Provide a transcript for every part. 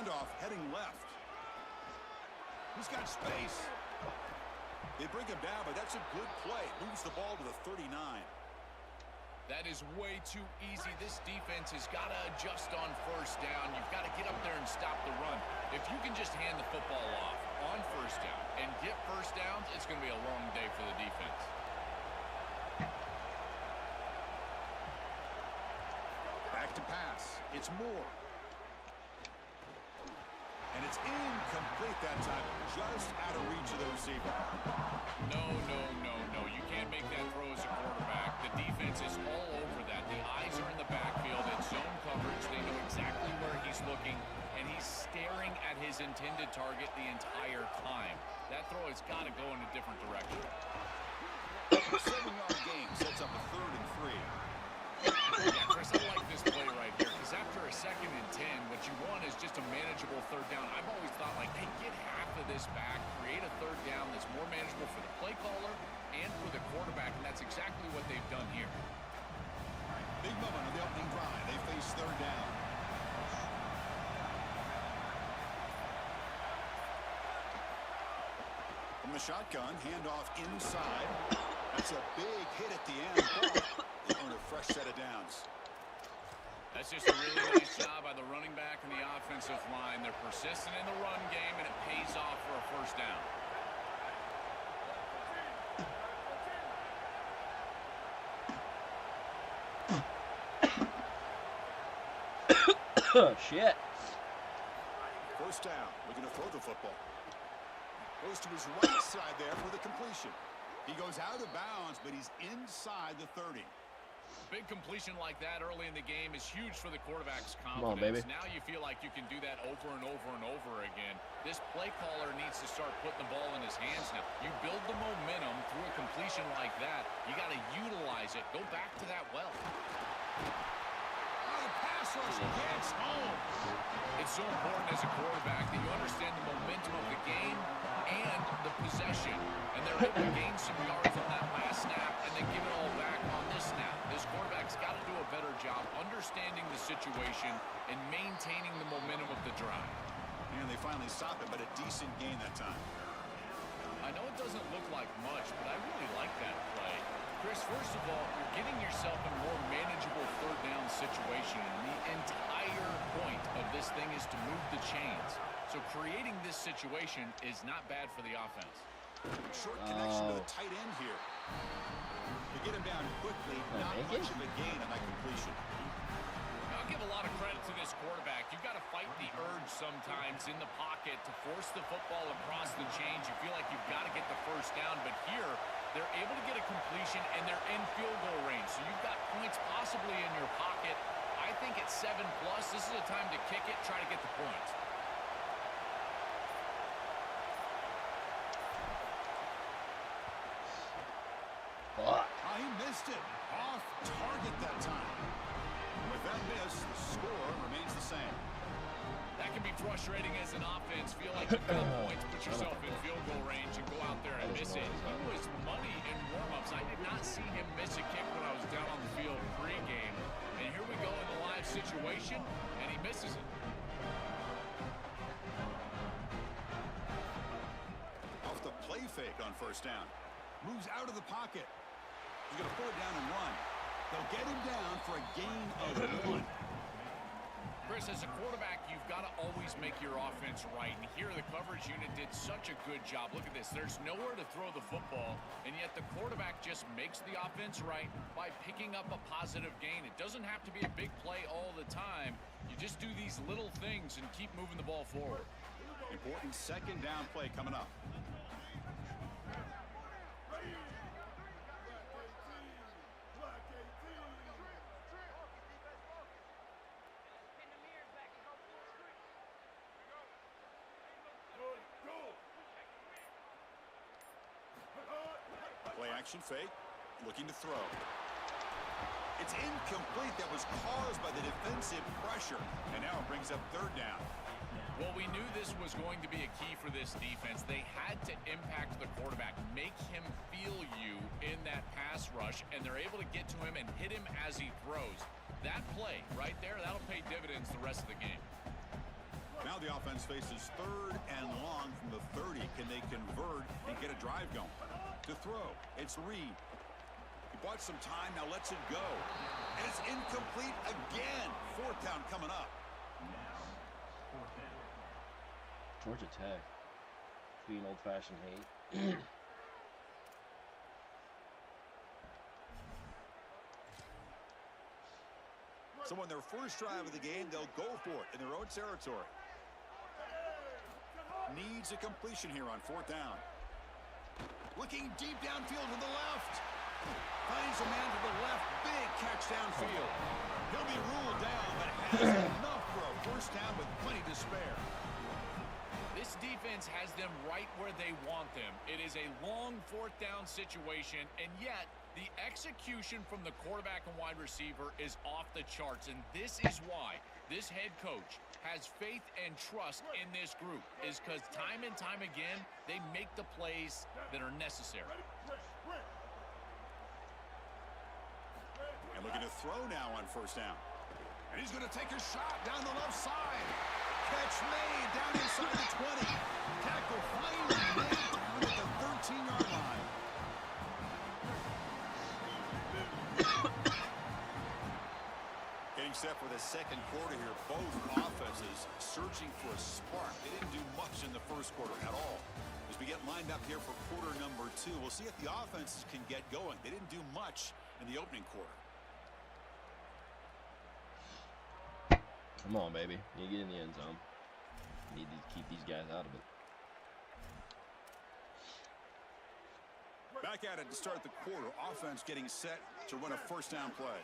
Handoff heading left. He's got space. They bring him down, but that's a good play. Moves the ball to the 39. That is way too easy. This defense has got to adjust on first down. You've got to get up there and stop the run. If you can just hand the football off on first down and get first downs, it's going to be a long day for the defense. Back to pass. It's Moore. And it's incomplete that time. Just out of reach of the receiver. No. You can't make that throw as a quarterback. The defense is all over that. The eyes are in the backfield. It's zone coverage. They know exactly where he's looking, and he's staring at his intended target the entire time. That throw has got to go in a different direction. 7-yard gain sets up a 3rd and 3. Yeah, Chris, I like this play right here because after a 2nd and 10, what you want is just a manageable 3rd down. I've always thought, like, hey, get half of this back, create a 3rd down that's more manageable for the play caller and for the quarterback, and that's exactly what they've done here. Big moment on the opening drive. They face 3rd down. From the shotgun, handoff inside. That's a big hit at the end. They earn a fresh set of downs. That's just a really nice job by the running back and the offensive line. They're persistent in the run game, and it pays off for a first down. Oh, shit. First down. We're going to throw the football. Goes to his right side there for the completion. He goes out of bounds, but he's inside the 30. Big completion like that early in the game is huge for the quarterback's confidence. Come on, baby. Now you feel like you can do that over and over and over again. This play caller needs to start putting the ball in his hands now. You build the momentum through a completion like that. You got to utilize it. Go back to that well. Pass rush gets home. It's so important as a quarterback that you understand the momentum of the game and the possession. And they're able to gain some yards on that last snap and then give it all back on this snap. This quarterback's got to do a better job understanding the situation and maintaining the momentum of the drive. And they finally stop it, but a decent gain that time. I know it doesn't look like much, but I really like that play. Chris, first of all, you're getting yourself in a more manageable 3rd down situation. And the entire point of this thing is to move the chains. So creating this situation is not bad for the offense. Short connection to the tight end here. To get him down quickly, not much of a gain on that completion. I'll give a lot of credit to this quarterback. You've got to fight the urge sometimes in the pocket to force the football across the chains. You feel like you've got to get the first down, but here they're able to get a completion and they're in field goal range. So you've got points possibly in your pocket. I think at 7+, this is a time to kick it, try to get the points. He missed it. Off target that time. With that miss, the score remains the same. That can be frustrating as an offense. Feel like you've got points, put yourself in field goal range, and go out there and miss it. He was money in warm-ups. I did not see him miss a kick when I was down on the field pre-game. And here we go in the live situation, and he misses it. Off the play fake on first down. Moves out of the pocket. He's going to pull it down and run. They'll get him down for a gain of 1. Chris, as a quarterback, you've got to always make your offense right. And here the coverage unit did such a good job. Look at this. There's nowhere to throw the football, and yet the quarterback just makes the offense right by picking up a positive gain. It doesn't have to be a big play all the time. You just do these little things and keep moving the ball forward. Important 2nd down play coming up. Play action fake, looking to throw. It's incomplete. That was caused by the defensive pressure, and now it brings up 3rd down. Well, we knew this was going to be a key for this defense. They had to impact the quarterback, make him feel you in that pass rush, and they're able to get to him and hit him as he throws. That play right there, that'll pay dividends the rest of the game. Now the offense faces 3rd and long from the 30. Can they convert and get a drive going? To throw, it's Reed. He bought some time, now lets it go. And it's incomplete again. 4th down coming up. Georgia Tech. Being old-fashioned hate. So on their first drive of the game, they'll go for it in their own territory. Needs a completion here on 4th down. Looking deep downfield to the left. Finds a man to the left. Big catch downfield. He'll be ruled down, but has enough for a first down with plenty to spare. This defense has them right where they want them. It is a long 4th down situation, and yet the execution from the quarterback and wide receiver is off the charts, and this is why this head coach has faith and trust in this group, is because time and time again, they make the plays that are necessary. And looking to throw now on 1st down. And he's going to take a shot down the left side. Catch made down inside the 20. Tackle finally made down at the 13-yard line. Getting set for the second quarter here. Both offenses searching for a spark. They didn't do much in the first quarter at all. As we get lined up here for quarter number 2, we'll see if the offenses can get going. They didn't do much in the opening quarter. Come on, baby. You get in the end zone. You need to keep these guys out of it. Back at it to start the quarter. Offense getting set to run a first down play.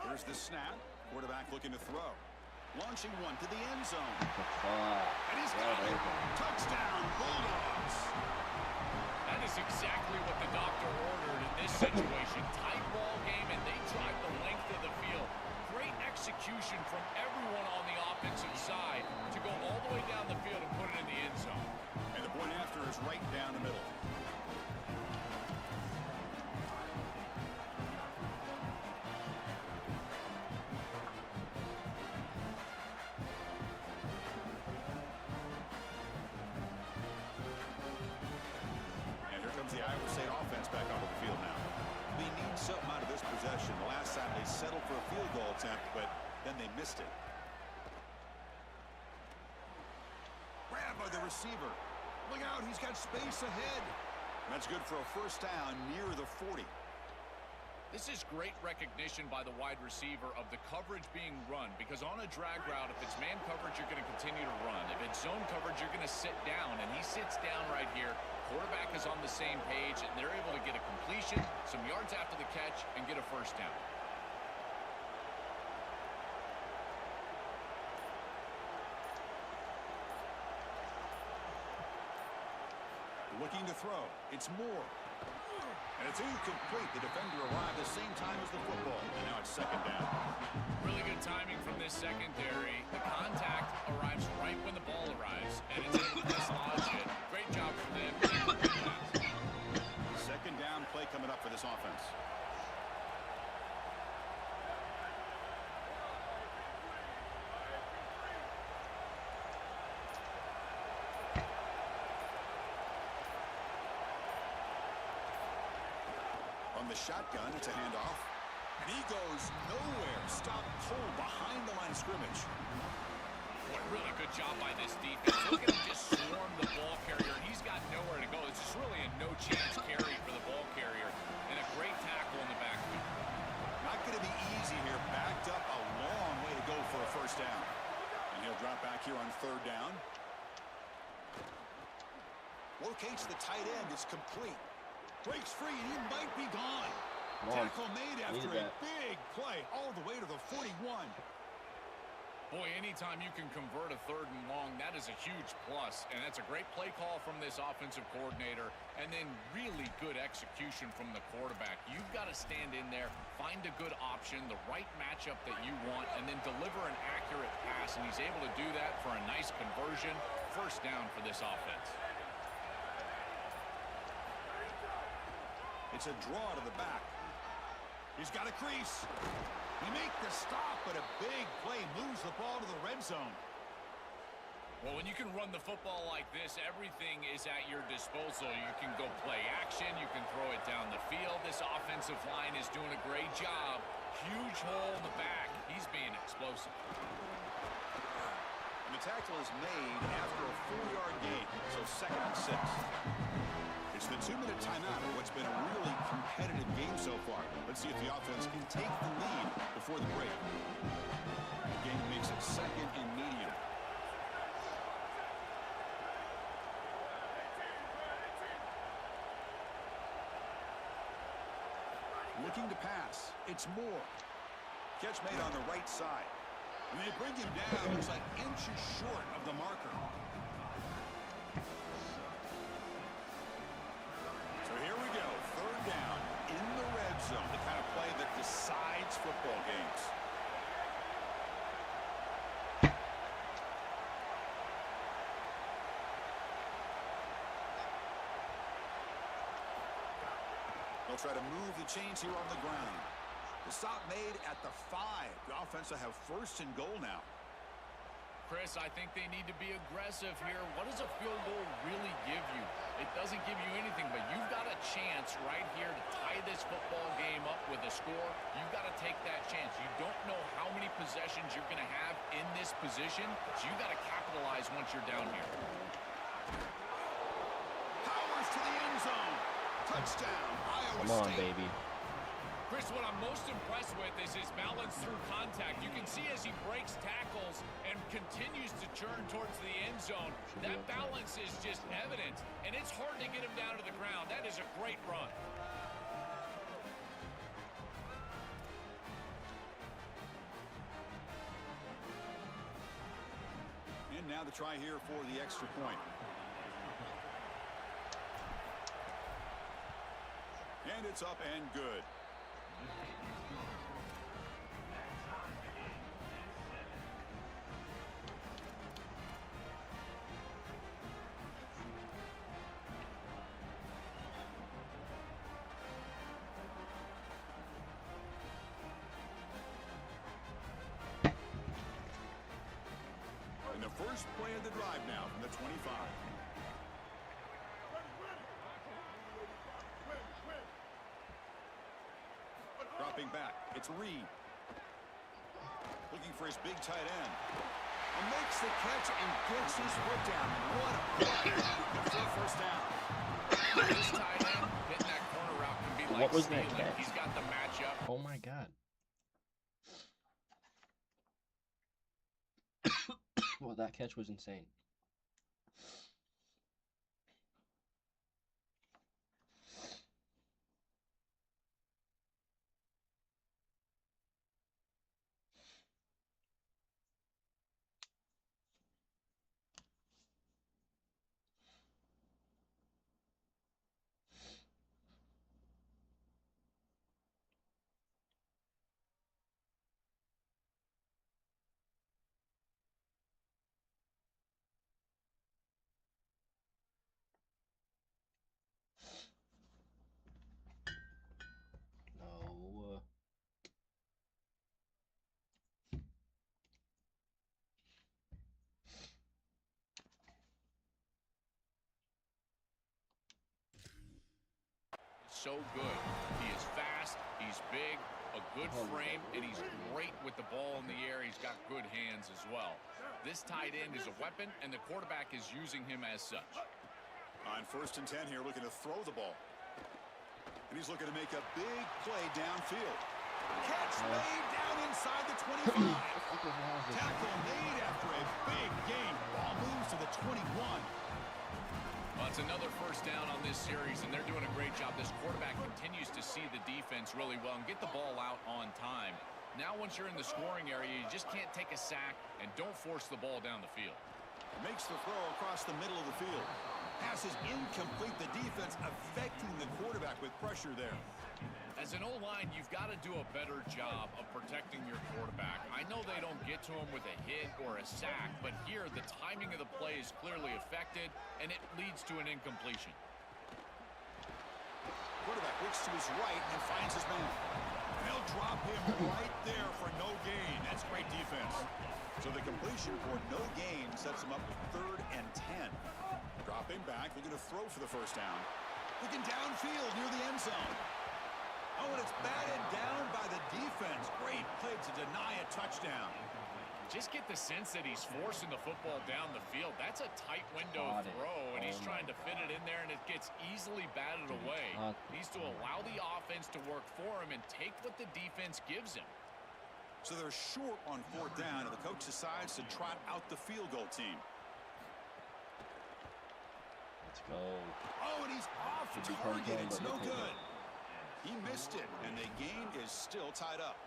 Here's the snap. Quarterback looking to throw. Launching one to the end zone. And he's got it. Touchdown, Bulldogs. That is exactly what the doctor ordered in this situation. Tight ball game, and they drive the length of the field. Great execution from everyone on the offensive side to go all the way down the field and put it in the end zone. And the point after is right down the middle. The Iowa State offense back onto the field now. They need something out of this possession. The last time they settled for a field goal attempt, but then they missed it. Grabbed by the receiver. Look out, he's got space ahead. That's good for a first down near the 40. This is great recognition by the wide receiver of the coverage being run, because on a drag route, if it's man coverage, you're going to continue to run. If it's zone coverage, you're going to sit down, and he sits down right here. Quarterback is on the same page, and they're able to get a completion, some yards after the catch, and get a first down. Looking to throw. It's Moore. And it's incomplete. The defender arrived the same time as the football. And now it's second down. Really good timing from this secondary. The contact arrives right when the ball arrives, and it's able to dislodge it. Great job from them. Second down play coming up for this offense. On the shotgun, it's a handoff. And he goes nowhere. Stopped cold behind the line of scrimmage. Boy, really good job by this defense. Look at him just swarm the ball carrier. He's got nowhere to go. This is really a no-chance carry for the ball carrier. And a great tackle in the backfield. Not going to be easy here. Backed up a long way to go for a first down. And he'll drop back here on third down. Locates the tight end. It's complete. Breaks free, and he might be gone. Tackle made after a big play all the way to the 41. Boy, anytime you can convert a third and long, that is a huge plus. And that's a great play call from this offensive coordinator. And then really good execution from the quarterback. You've got to stand in there, find a good option, the right matchup that you want, and then deliver an accurate pass. And he's able to do that for a nice conversion. First down for this offense. It's a draw to the back. He's got a crease. He makes the stop, but a big play moves the ball to the red zone. Well, when you can run the football like this, everything is at your disposal. You can go play action. You can throw it down the field. This offensive line is doing a great job. Huge hole in the back. He's being explosive. And the tackle is made after a 4-yard gain, so 2nd and 6. It's the 2-minute timeout of what's been a really competitive game so far. Let's see if the offense can take the lead before the break. The game makes it 2nd and medium. Looking to pass. It's Moore. Catch made on the right side. And they bring him down. Looks like inches short of the marker. So here we go. 3rd down in the red zone. The kind of play that decides football games. They'll try to move the chains here on the ground. The stop made at the 5. The offense will have 1st and goal now. Chris, I think they need to be aggressive here. What does a field goal really give you? It doesn't give you anything, but you've got a chance right here to tie this football game up with a score. You've got to take that chance. You don't know how many possessions you're going to have in this position, so you've got to capitalize once you're down here. Powers to the end zone. Touchdown, Iowa Come on, State. baby. Chris, what I'm most impressed with is his balance through contact. You can see as he breaks tackles and continues to churn towards the end zone, that balance is just evident, and it's hard to get him down to the ground. That is a great run. And now the try here for the extra point. And it's up and good. And the first play of the drive now from the 25. Dropping back, it's Reed. Looking for his big tight end. And makes the catch and gets his foot down. What a play. 1st down. This tight end hitting that corner route can be like What was that stealing. catch? He's got the matchup. Oh my god. Well, that catch was insane. No. So good. He is fast, he's big, a good frame, and he's great with the ball in the air. He's got good hands as well. This tight end is a weapon, and the quarterback is using him as such. On 1st and 10 here, looking to throw the ball. And he's looking to make a big play downfield. Catch made down inside the 25. Tackle made after a big gain. Ball moves to the 21. Well, it's another 1st down on this series, and they're doing a great job. This quarterback continues to see the defense really well and get the ball out on time. Now, once you're in the scoring area, you just can't take a sack and don't force the ball down the field. Makes the throw across the middle of the field. Pass is incomplete. The defense affecting the quarterback with pressure there. As an O-line, you've got to do a better job of protecting your quarterback. I know they don't get to him with a hit or a sack, but here the timing of the play is clearly affected, and it leads to an incompletion. Quarterback looks to his right and finds his man. They'll drop him right there for no gain. That's great defense. So the completion for no gain sets him up with 3rd and 10. Dropping back, looking to throw for the first down. Looking downfield near the end zone. Oh, and it's batted down by the defense. Great play to deny a touchdown. Just get the sense that he's forcing the football down the field. That's a tight window throw, and he's trying to fit it in there, and it gets easily batted away. Needs to allow the offense to work for him and take what the defense gives him. So they're short on 4th down, and the coach decides to trot out the field goal team. Let's go. Oh, and he's off target. It's no good. He missed it, and the game is still tied up.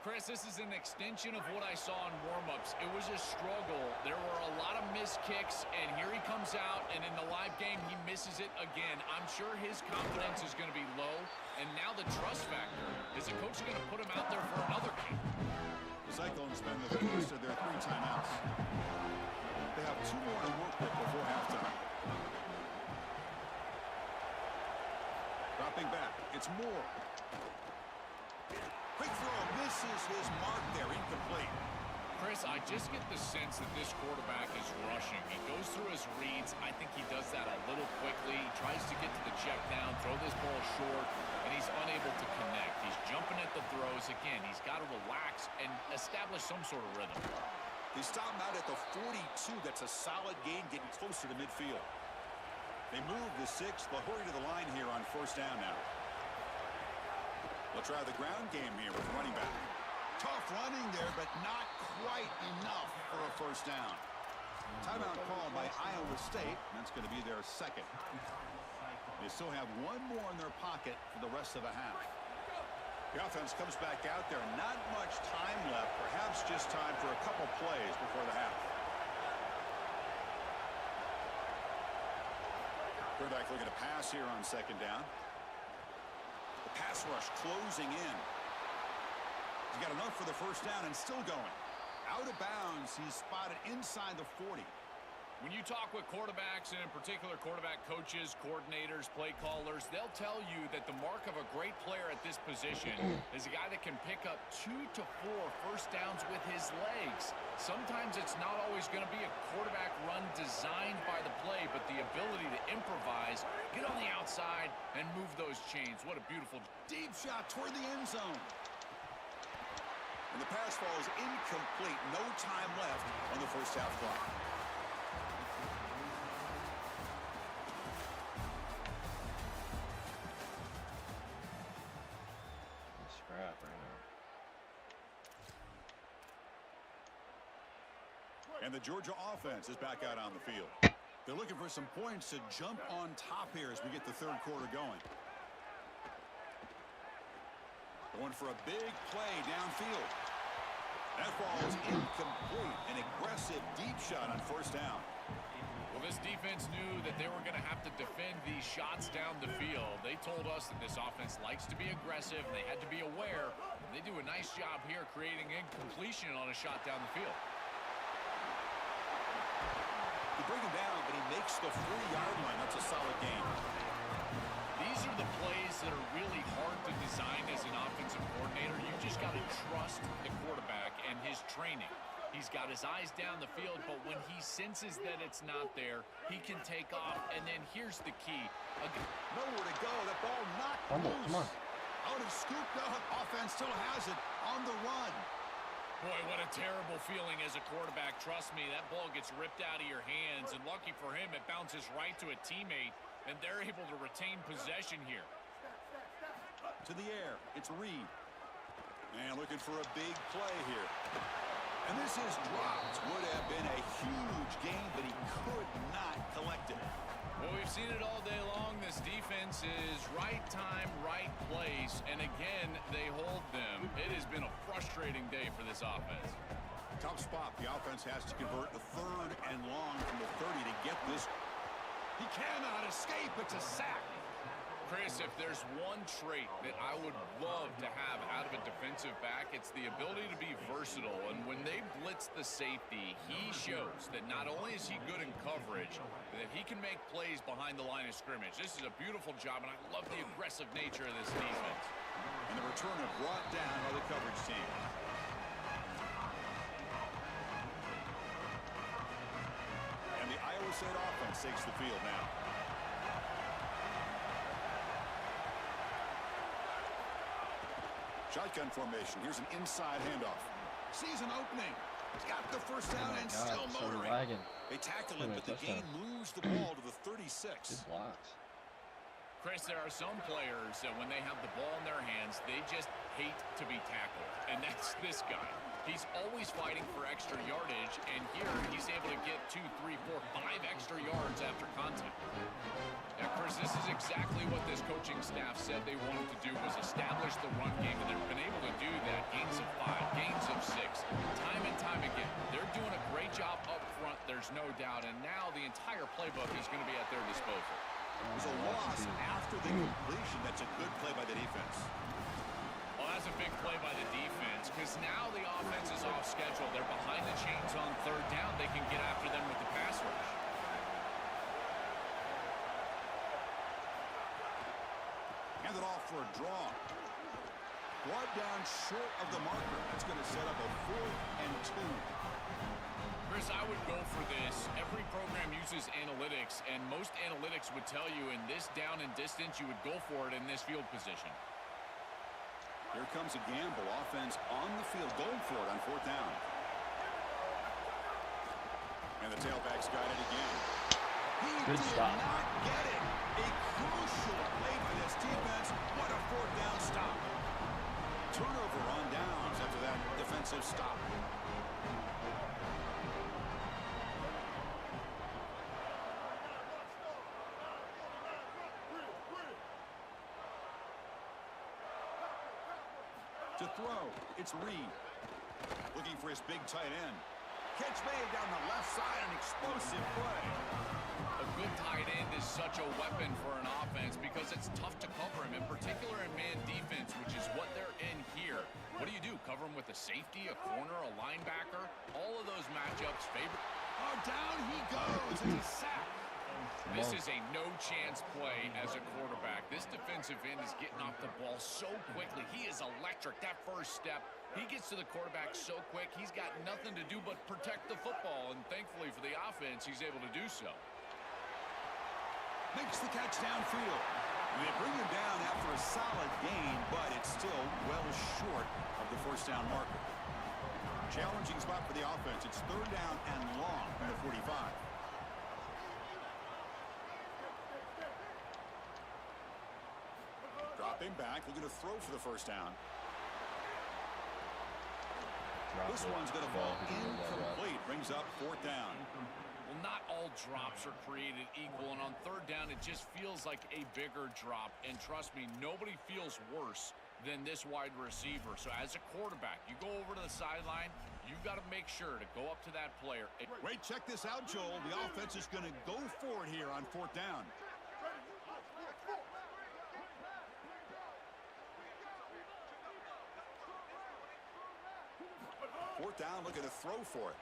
Chris, this is an extension of what I saw in warm-ups. It was a struggle. There were a lot of missed kicks, and here he comes out, and in the live game, he misses it again. I'm sure his confidence is going to be low, and now the trust factor. Is the coach going to put him out there for another game? The Cyclones spend the first of their 3 timeouts. They have 2 more to work with before halftime. Dropping back, it's Moore. Quick throw, misses his mark there, incomplete. Chris, I just get the sense that this quarterback is rushing. He goes through his reads. I think he does that a little quickly. He tries to get to the check down, throw this ball short, and he's unable to connect. He's jumping at the throws. Again, he's got to relax and establish some sort of rhythm. They stop him out at the 42. That's a solid gain, getting closer to midfield. They move the 6. They'll hurry to the line here on 1st down now. They'll try the ground game here with running back. Tough running there, but not quite enough for a 1st down. Timeout called by Iowa State. That's going to be their 2nd. They still have 1 more in their pocket for the rest of the half. The offense comes back out there. Not much time left. Perhaps just time for a couple plays before the half. Quarterback looking to pass here on 2nd down. The pass rush closing in. He's got enough for the 1st down and still going. Out of bounds, he's spotted inside the 40. When you talk with quarterbacks, and in particular quarterback coaches, coordinators, play callers, they'll tell you that the mark of a great player at this position is a guy that can pick up 2 to 4 1st downs with his legs. Sometimes it's not always going to be a quarterback run designed by the play, but the ability to improvise, get on the outside, and move those chains. What a beautiful deep shot toward the end zone. And the pass falls incomplete. No time left on the 1st half clock. Scrap right now. And the Georgia offense is back out on the field. They're looking for some points to jump on top here as we get the 3rd quarter going. Going for a big play downfield. That ball is incomplete. An aggressive deep shot on 1st down. Well, this defense knew that they were going to have to defend these shots down the field. They told us that this offense likes to be aggressive, and they had to be aware. They do a nice job here creating incompletion on a shot down the field. You bring him down, but he makes the 40-yard line. That's a solid gain. These are the plays that are really hard to design as an offensive coordinator. You just got to trust the quarterback and his training. He's got his eyes down the field, but when he senses that it's not there, he can take off. And then here's the key. Nowhere to go. That ball knocked loose. Come on. Out and scooped up. Offense still has it on the run. Boy, what a terrible feeling as a quarterback. Trust me, that ball gets ripped out of your hands. And lucky for him, it bounces right to a teammate. And they're able to retain possession here. To the air. It's Reed. And looking for a big play here. And this is dropped. Would have been a huge gain, but he could not collect it. Well, we've seen it all day long. This defense is right time, right place. And again, they hold them. It has been a frustrating day for this offense. Tough spot. The offense has to convert the 3rd and long from the 30 to get this. He cannot escape. It's a sack. Chris, if there's one trait that I would love to have out of a defensive back, it's the ability to be versatile. And when they blitz the safety, he shows that not only is he good in coverage, that he can make plays behind the line of scrimmage. This is a beautiful job, and I love the aggressive nature of this defense. And the returner brought down by the coverage team. And the Iowa State offense takes the field now. Shotgun formation. Here's an inside handoff. Sees an opening. He's got the first down and still motoring. They tackle it, but the game moves the ball to the 36. Good blocks. Chris, there are some players that when they have the ball in their hands, they just hate to be tackled. And that's this guy. He's always fighting for extra yardage, and here he's able to get 2, 3, 4, 5 extra yards after contact. Now, Chris, this is exactly what this coaching staff said they wanted to do, was establish the run game, and they've been able to do that. Gains of 5, gains of 6, time and time again. They're doing a great job up front, there's no doubt, and now the entire playbook is going to be at their disposal. There's a loss after the completion. That's a good play by the defense. Well, that's a big play by the defense, because now the offense is off schedule. They're behind the chains on third down. They can get after them with the pass rush. Hand it off for a draw. Brought down short of the marker. That's going to set up a 4th and 2. Chris, I would go for this. Every program uses analytics, and most analytics would tell you in this down and distance, you would go for it in this field position. Here comes a gamble. Offense on the field, going for it on 4th down. And the tailback's got it again. He Good did stop. not get it. A crucial play by this defense. What a 4th down stop. Turnover on downs after that defensive stop. To throw, it's Reed. Looking for his big tight end. Catch made down the left side, an explosive play. A good tight end is such a weapon for an offense because it's tough to cover him, in particular in man defense, which is what they're in here. What do? Cover him with a safety, a corner, a linebacker? All of those matchups favor. Oh, down he goes. It's a sack. This is a no-chance play as a quarterback. This defensive end is getting off the ball so quickly. He is electric. That first step, he gets to the quarterback so quick, he's got nothing to do but protect the football, and thankfully for the offense, he's able to do so. Makes the catch downfield. They bring him down after a solid gain, but it's still well short of the 1st down marker. Challenging spot for the offense. It's 3rd down and long from the 45. Dropping back, looking to throw for the 1st down. This one's going to fall incomplete. Brings up 4th down. Well, not all drops are created equal, and on 3rd down, it just feels like a bigger drop. And trust me, nobody feels worse than this wide receiver. So as a quarterback, you go over to the sideline, you've got to make sure to go up to that player. Wait, check this out, Joel. The offense is going to go for it here on 4th down. Fourth down, looking to throw for it.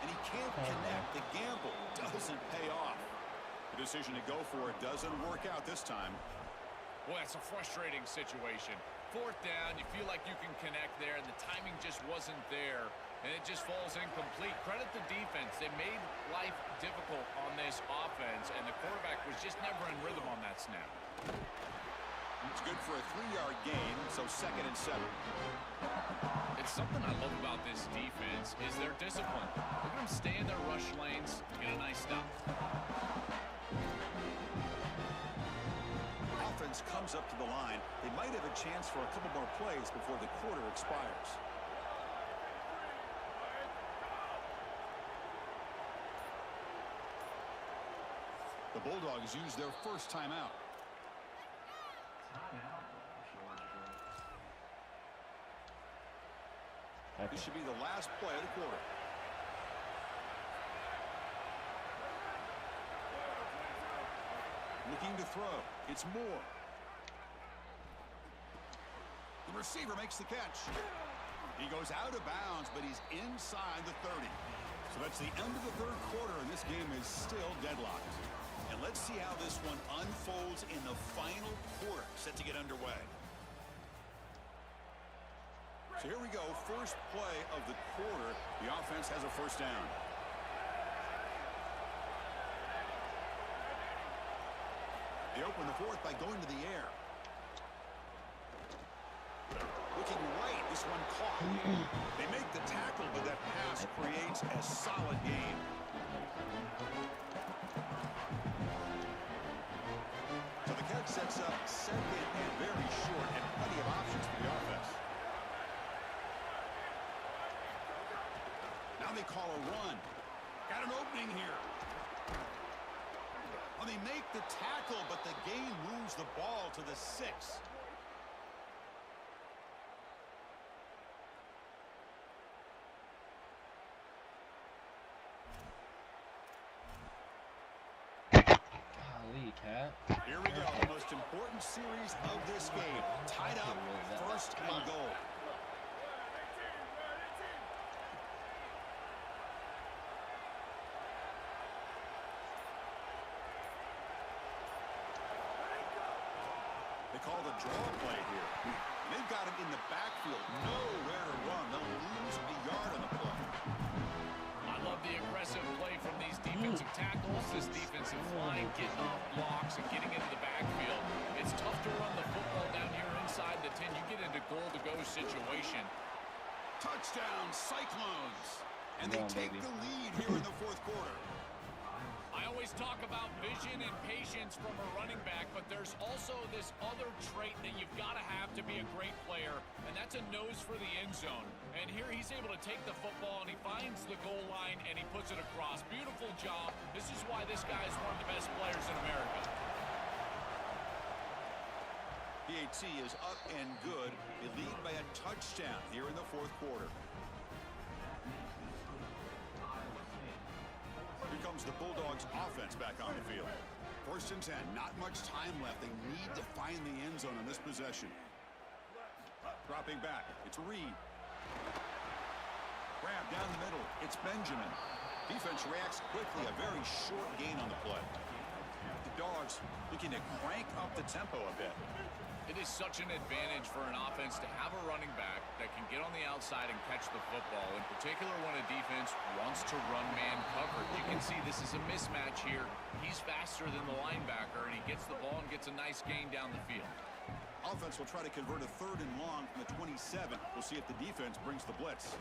And he can't connect. The gamble doesn't pay off. The decision to go for it doesn't work out this time. Well, that's a frustrating situation. 4th down, you feel like you can connect there, and the timing just wasn't there, and it just falls incomplete. Credit the defense. They made life difficult on this offense, and the quarterback was just never in rhythm on that snap. It's good for a 3-yard gain, so 2nd and 7. It's something I love about this defense is their discipline. Look at them stay in their rush lanes, get a nice stop. Offense comes up to the line. They might have a chance for a couple more plays before the quarter expires. The Bulldogs use their first timeout. This should be the last play of the quarter. Looking to throw. It's Moore. The receiver makes the catch. He goes out of bounds, but he's inside the 30. So that's the end of the third quarter, and this game is still deadlocked. And let's see how this one unfolds in the final quarter, set to get underway. So here we go, first play of the quarter. The offense has a first down. They open the fourth by going to the air. Looking right, this one caught. They make the tackle, but that pass creates a solid gain. So the catch sets up second and very short, and plenty of options for the offense. Now they call a run. Got an opening here. Well, they make the tackle, but the gain moves the ball to the 6. Cat. Here we go, the most important series of this game. Tied up, first and goal. They call the draw play here. They've got him in the backfield. Nowhere to run. They'll lose a yard on the play. I love the aggressive play from these defensive tackles, this defensive line getting off blocks and getting into the backfield. It's tough to run the football down here inside the 10. You get into goal-to-go situation. Touchdown, Cyclones. And they take the lead here in the fourth quarter. I always talk about vision and patience from a running back, but there's also this other trait that you've got to have to be a great player, and that's a nose for the end zone. And here he's able to take the football, and he finds the goal line, and he puts it across. Beautiful job. This is why this guy is one of the best players in America. PAT is up and good. They lead by a touchdown here in the fourth quarter. Here comes the Bulldogs offense back on the field. First and 10, not much time left. They need to find the end zone on this possession. Dropping back, it's Reed. Grab down the middle, it's Benjamin. Defense reacts quickly, a very short gain on the play. The Dogs looking to crank up the tempo a bit. It is such an advantage for an offense to have a running back that can get on the outside and catch the football, in particular when a defense wants to run man coverage. You can see this is a mismatch here. He's faster than the linebacker, and he gets the ball and gets a nice gain down the field. Offense will try to convert a third and long from the 27. We'll see if the defense brings the blitz.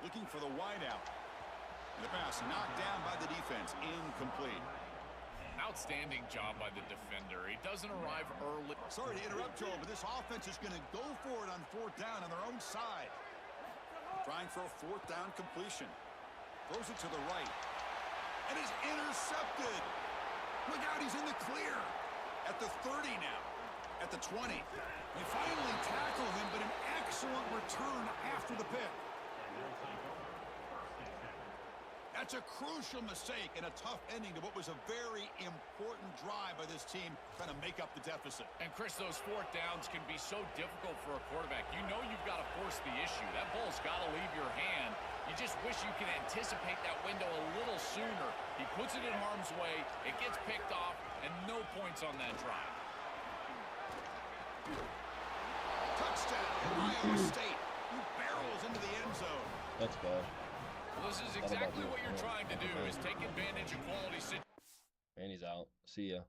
Looking for the wideout. And the pass knocked down by the defense. Incomplete. Outstanding job by the defender. He doesn't arrive early. Sorry to interrupt, Joe, but this offense is going to go for it on fourth down on their own side. Trying for a fourth down completion. Throws it to the right. And is intercepted. Look out, he's in the clear. At the 30 now. At the 20. They finally tackle him, but an excellent return after the pick. That's a crucial mistake and a tough ending to what was a very important drive by this team trying to make up the deficit. And Chris, those fourth downs can be so difficult for a quarterback. You know you've got to force the issue. That ball's got to leave your hand. You just wish you could anticipate that window a little sooner. He puts it in harm's way. It gets picked off, and no points on that drive. Touchdown, Iowa State. He barrels into the end zone. That's bad. Well, this is exactly what you're trying to do, is take advantage of quality situations. And he's out. See ya.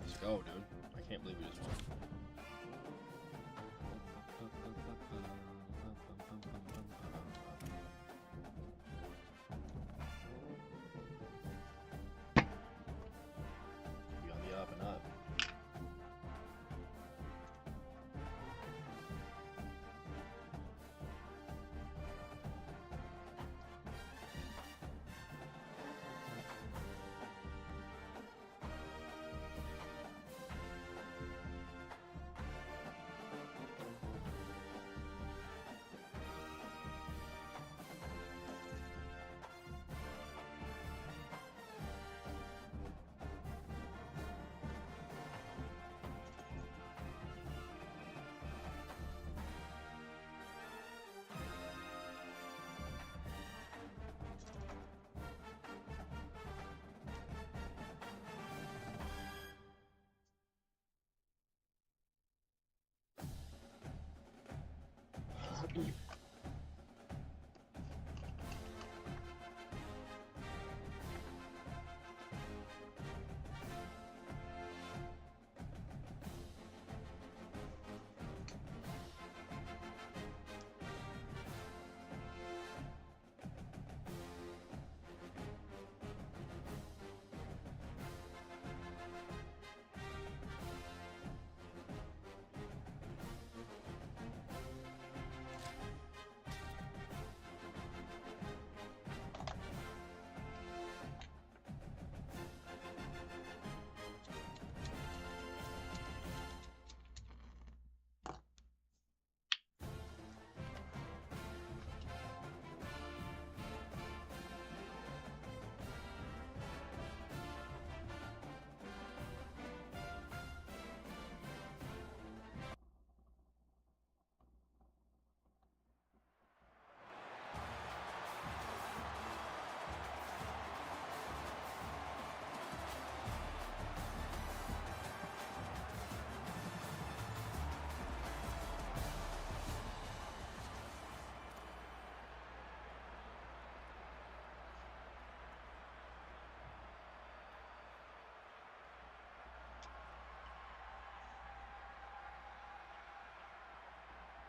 Let's go, dude. I can't believe we just won. Be on the up and up.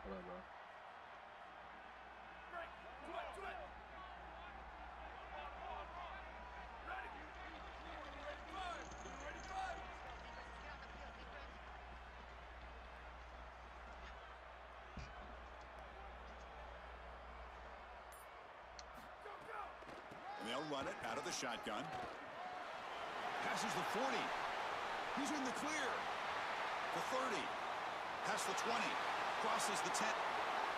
What up, bro? And they'll run it out of the shotgun. Passes the 40. He's in the clear. The 30. Past the 20. Crosses the 10.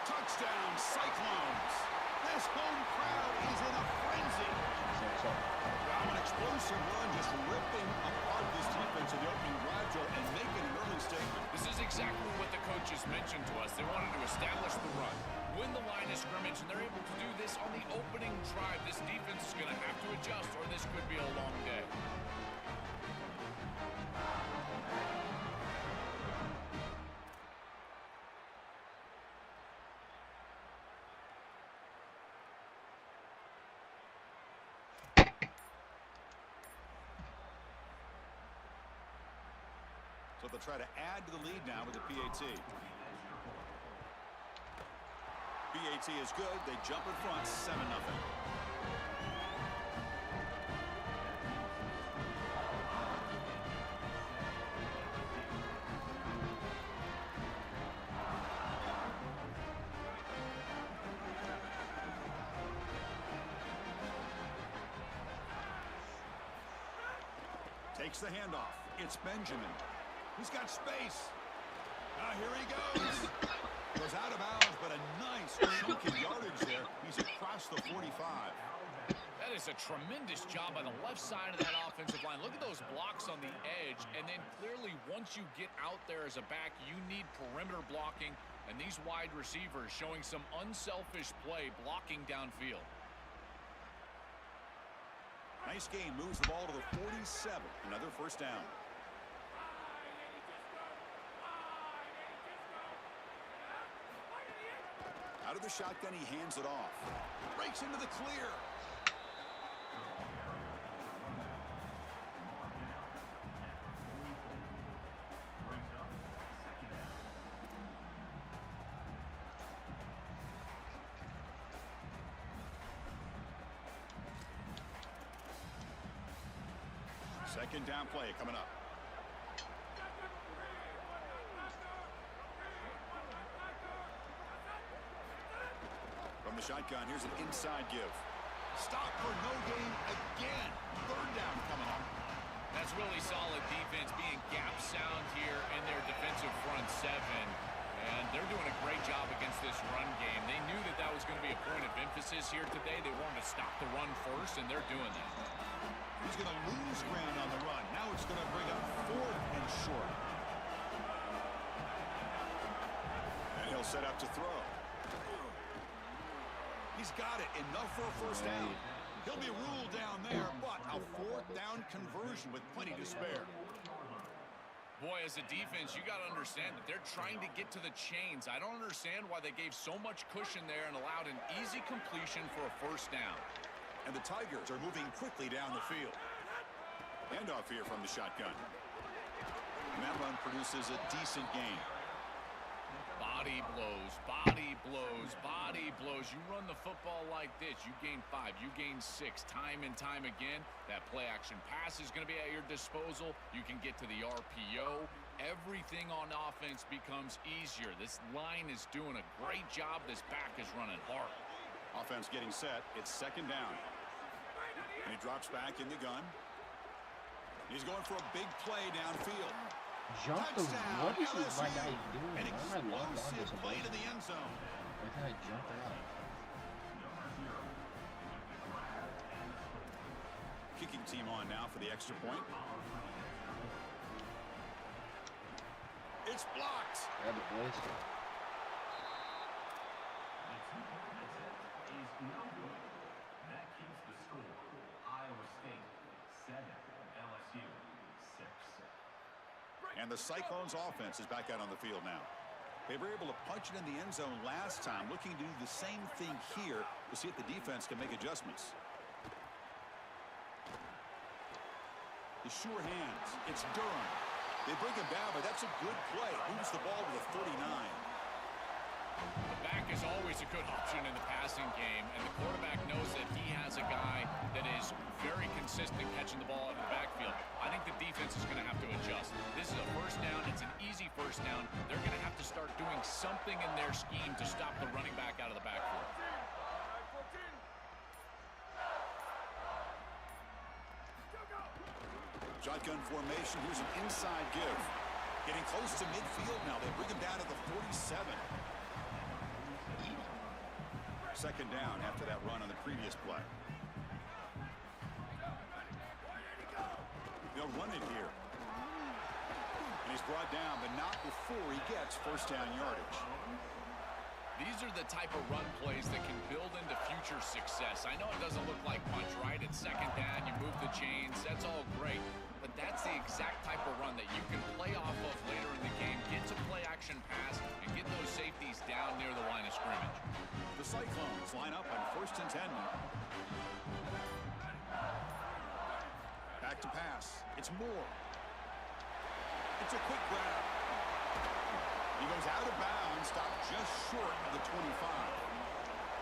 Touchdown, Cyclones. This home crowd is in a frenzy. Now an explosive run, just ripping apart this defense in the opening drive, Joe, and making an early statement. This is exactly what the coaches mentioned to us. They wanted to establish the run, win the line of scrimmage, and they're able to do this on the opening drive. This defense is going to have to adjust, or this could be a long day. So they'll try to add to the lead now with the PAT. PAT is good. They jump in front, 7-0. Takes the handoff. It's Benjamin. He's got space. Now here he goes. Goes out of bounds, but a nice chunk of yardage there. He's across the 45. That That is a tremendous job by the left side of that offensive line. Look at those blocks on the edge. And then clearly once you get out there as a back, you need perimeter blocking. And these wide receivers showing some unselfish play blocking downfield. Nice game. Moves the ball to the 47. Another first down. Out of the shotgun, he hands it off. Breaks into the clear. Second down play coming up. From the shotgun, here's an inside give. Stop for no gain again. Third down coming up. That's really solid defense, being gap sound here in their defensive front seven. And they're doing a great job against this run game. They knew that that was going to be a point of emphasis here today. They wanted to stop the run first, and they're doing that. He's going to lose ground on the run. Now it's going to bring up 4th and short. And he'll set up to throw. He's got it. Enough for a first down. He'll be ruled down there, but a 4th down conversion with plenty to spare. Boy, as a defense, you got to understand that they're trying to get to the chains. I don't understand why they gave so much cushion there and allowed an easy completion for a first down. And the Tigers are moving quickly down the field. Handoff here from the shotgun. And that run produces a decent gain. Body blows, body blows, body blows. You run the football like this, you gain 5, you gain 6, time and time again. That play action pass is going to be at your disposal. You can get to the RPO. Everything on offense becomes easier. This line is doing a great job. This back is running hard. Offense getting set. It's second down. And he drops back in the gun. He's going for a big play downfield. Jump the what is this my guy doing? An Why am I locked on explosive this play to the end zone. Why can't I jump it up? Kicking team on now for the extra point. It's blocked. Grab it, boys. That keeps the score. Iowa State 7, LSU 6. And the Cyclones offense is back out on the field now. They were able to punch it in the end zone last time, looking to do the same thing here to see if the defense can make adjustments. The sure hands. It's Durham. They bring him down, but that's a good play. Moves the ball to the 49. The back is always a good option in the passing game, and the quarterback knows that he has a guy that is very consistent catching the ball out of the backfield. I think the defense is going to have to adjust. This is a first down. It's an easy first down. They're going to have to start doing something in their scheme to stop the running back out of the backfield. Shotgun formation. Here's an inside give. Getting close to midfield now. They bring him down to the 47. Second down after that run on the previous play. They'll run it here. And he's brought down, but not before he gets first down yardage. These are the type of run plays that can build into future success. I know it doesn't look like much, right? It's second down, you move the chains, that's all great. But that's the exact type of run that you can play off of later in the game, get to play action pass, and get those safeties down near the line of scrimmage. The Cyclones line up on first and 10 now. Back to pass. It's Moore. It's a quick grab. He goes out of bounds, stopped just short of the 25.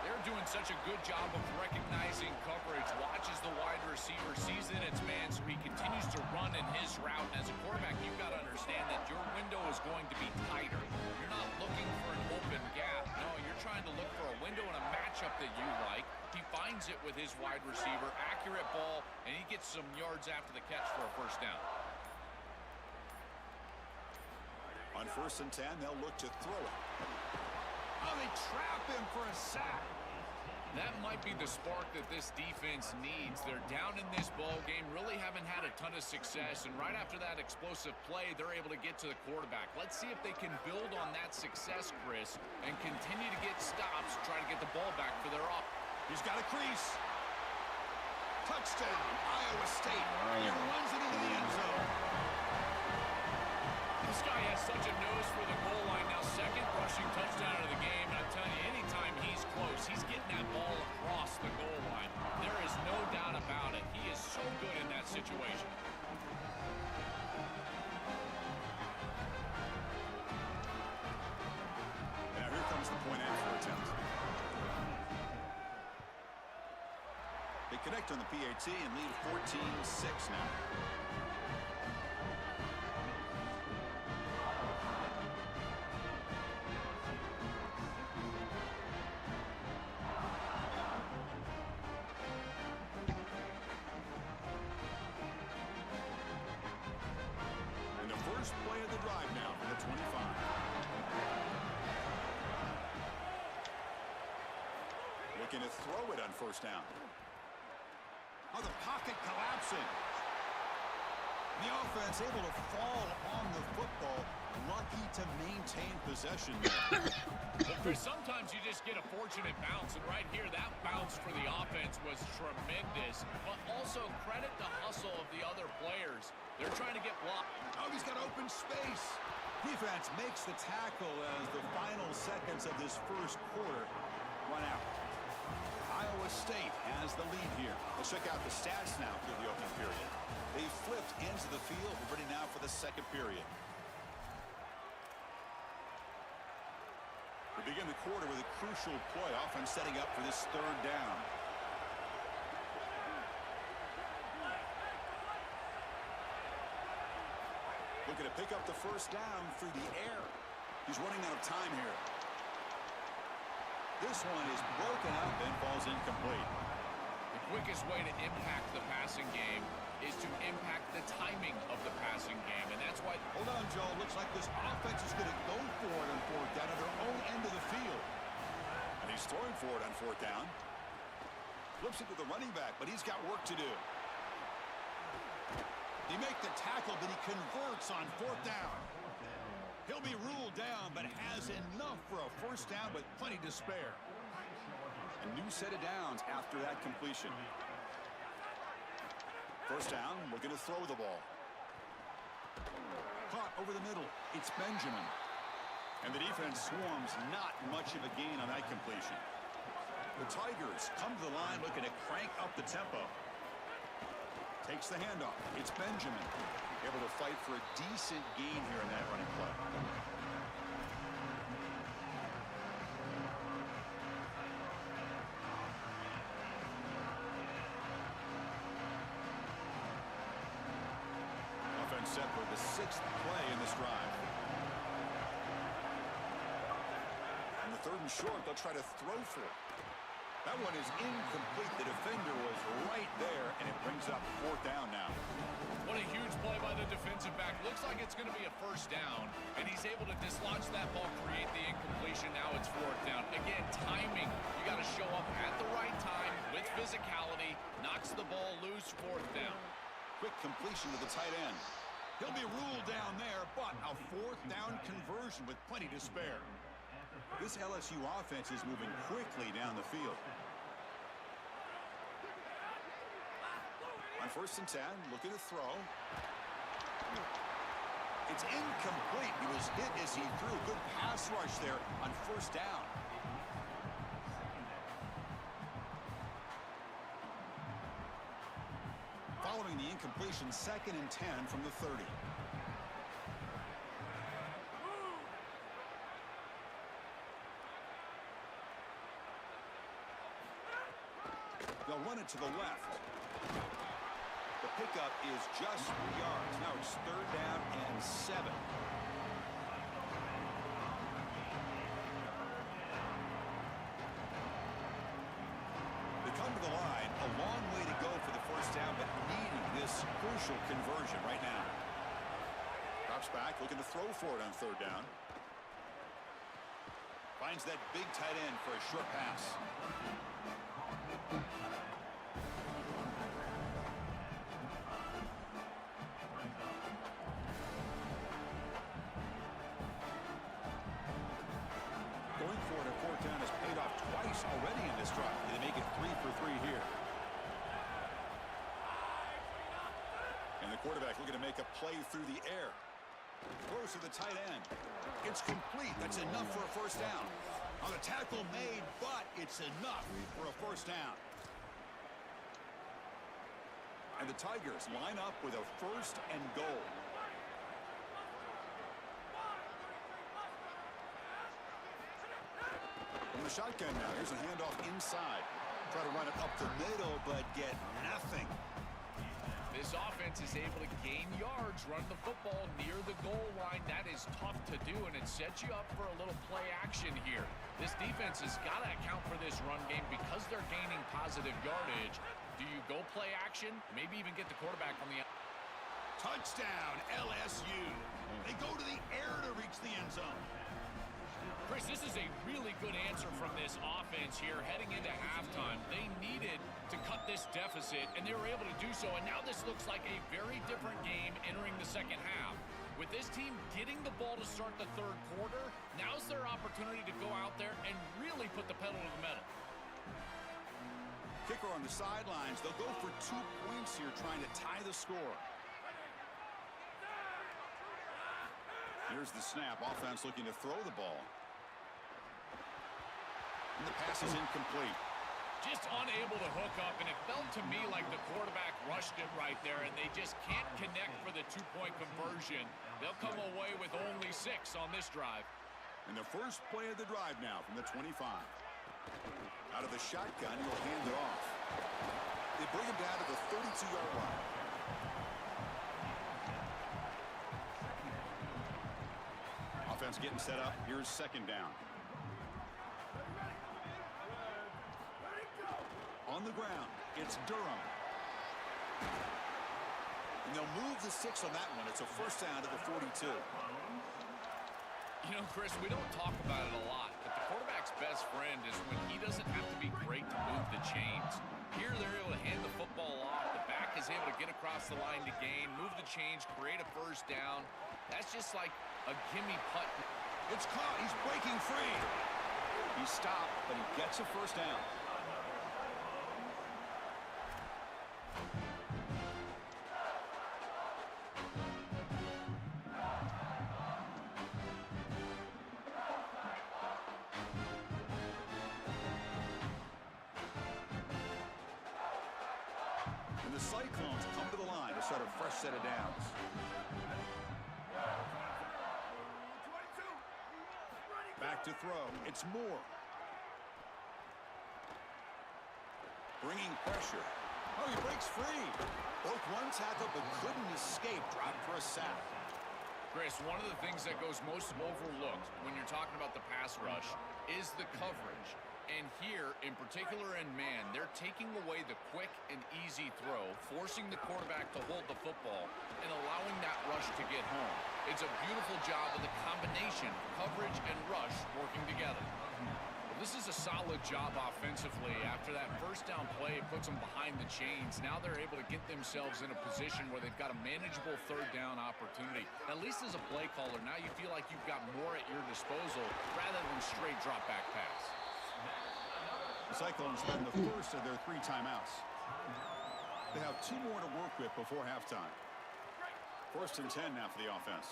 They're doing such a good job of recognizing coverage, watches the wide receiver, sees that it's man, so he continues to run in his route. And as a quarterback, you've got to understand that your window is going to be tighter. You're not looking for an open gap. No, you're trying to look for a window and a matchup that you like. He finds it with his wide receiver, accurate ball, and he gets some yards after the catch for a first down. On first and 10, they'll look to throw it. Oh, they trap him for a sack. That might be the spark that this defense needs. They're down in this ball game, really haven't had a ton of success, and right after that explosive play, they're able to get to the quarterback. Let's see if they can build on that success, Chris, and continue to get stops, try to get the ball back for their offense. He's got a crease. Touchdown, Iowa State. He runs it into the end zone. This guy has such a nose for the goal line now. Second rushing touchdown of the game. And I'm telling you, anytime he's close, he's getting that ball across the goal line. There is no doubt about it. He is so good in that situation. Now here comes the point after attempt. They connect on the PAT and lead 14-6 now. First play of the drive now for the 25. Looking to throw it on first down. Oh, the pocket collapsing. The offense able to fall on the football. Lucky to maintain possession there. Well, Chris, sometimes you just get a fortunate bounce, and right here, that bounce for the offense was tremendous, but also credit the hustle of the other players. They're trying to get blocked. Oh, he's got open space. Defense makes the tackle as the final seconds of this first quarter run out. Iowa State has the lead here. Let's check out the stats now through the opening period. They flipped into the field. We're ready now for the second period. We begin the quarter with a crucial play, offense setting up for this third down. Looking to pick up the first down through the air. He's running out of time here. This one is broken up and falls incomplete. The quickest way to impact the passing game is to impact the timing of the passing game, and that's why... Hold on, Joe. Looks like this offense is going to go for it on fourth down at their own end of the field. And he's throwing for it on fourth down. Flips it to the running back, but he's got work to do. He makes the tackle, but he converts on fourth down. He'll be ruled down, but has enough for a first down with plenty to spare. A new set of downs after that completion. First down, we're going to throw the ball. Caught over the middle. It's Benjamin. And the defense swarms, not much of a gain on that completion. The Tigers come to the line looking to crank up the tempo. Takes the handoff. It's Benjamin. Able to fight for a decent gain here in that running play. Offense set for the sixth play in this drive. On the third and short, they'll try to throw for it. That one is incomplete. The defender was right there, and it brings up fourth down now. What a huge play by the defensive back. Looks like it's going to be a first down, and he's able to dislodge that ball, create the incompletion. Now it's fourth down. Again, timing. You got to show up at the right time with physicality. Knocks the ball loose, fourth down. Quick completion to the tight end. He'll be ruled down there, but a fourth down conversion with plenty to spare. This LSU offense is moving quickly down the field. On first and 10, looking to throw. It's incomplete. He was hit as he threw. Good pass rush there on first down. Following the incompletion, second and 10 from the 30. They'll run it to the left. The pickup is just 3 yards. Now it's third down and 7. They come to the line. A long way to go for the first down, but needing this crucial conversion right now. Drops back, looking to throw for it on third down. Finds that big tight end for a short pass. Going for it at fourth down has paid off twice already in this drive. They make it 3 for 3 here. And the quarterback looking to make a play through the air. Throws to the tight end. It's complete. That's enough for a first down. On the tackle made, but it's enough for a first down. And the Tigers line up with a first and goal. From the shotgun now, here's a handoff inside. Try to run it up the middle, but get nothing. This offense is able to gain yards, run the football near the goal line. That is tough to do, and it sets you up for a little play action here. This defense has got to account for this run game because they're gaining positive yardage. Do you go play action? Maybe even get the quarterback on the... Touchdown, LSU. They go to the air to reach the end zone. Chris, this is a really good answer from this offense here heading into halftime. They needed to cut this deficit, and they were able to do so. And now this looks like a very different game entering the second half. With this team getting the ball to start the third quarter, now's their opportunity to go out there and really put the pedal to the metal. Kicker on the sidelines. They'll go for 2 points here, trying to tie the score. Here's the snap. Offense looking to throw the ball. And the pass is incomplete. Just unable to hook up, and it felt to me like the quarterback rushed it right there, and they just can't connect for the 2-point conversion. They'll come away with only 6 on this drive. And the first play of the drive now from the 25. Out of the shotgun, he'll hand it off. They bring him down to the 32-yard line. Offense getting set up. Here's second down. On the ground, it's Durham. And they'll move the 6 on that one. It's a first down to the 42. You know, Chris, we don't talk about it a lot, but the quarterback's best friend is when he doesn't have to be great to move the chains. Here, they're able to hand the football off. The back is able to get across the line to gain, move the chains, create a first down. That's just like a gimme putt. It's caught. He's breaking free. He stopped, but he gets a first down. And the Cyclones come to the line to start a fresh set of downs. Back to throw. It's Moore. Bringing pressure. Oh, he breaks free. Broke one tackle but couldn't escape. Dropped for a sack. Chris, one of the things that goes most overlooked when you're talking about the pass rush is the coverage. And here, in particular in man, they're taking away the quick and easy throw, forcing the quarterback to hold the football and allowing that rush to get home. It's a beautiful job of the combination, coverage and rush working together. Well, this is a solid job offensively. After that first down play, it puts them behind the chains. Now they're able to get themselves in a position where they've got a manageable third down opportunity. At least as a play caller, now you feel like you've got more at your disposal rather than straight drop back pass. The Cyclones spend the first of their 3 timeouts. They have 2 more to work with before halftime. First and 10 now for the offense.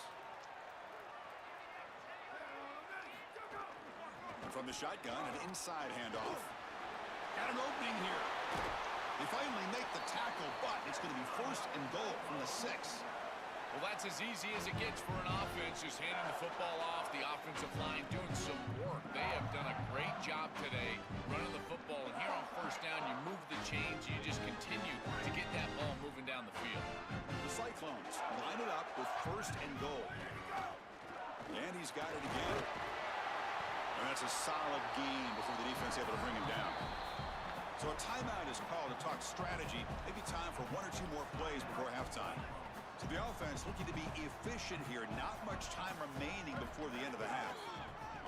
And from the shotgun, an inside handoff. Got an opening here. They finally make the tackle, but it's going to be first and goal from the 6. Well, that's as easy as it gets for an offense, just handing the football off. The offensive line doing some work. They have done a great job today running the football. And here on first down, you move the chains. You just continue to get that ball moving down the field. The Cyclones line it up with first and goal. And he's got it again. And that's a solid gain before the defense able to bring him down. So a timeout is called to talk strategy. Maybe time for 1 or 2 more plays before halftime. So the offense looking to be efficient here. Not much time remaining before the end of the half.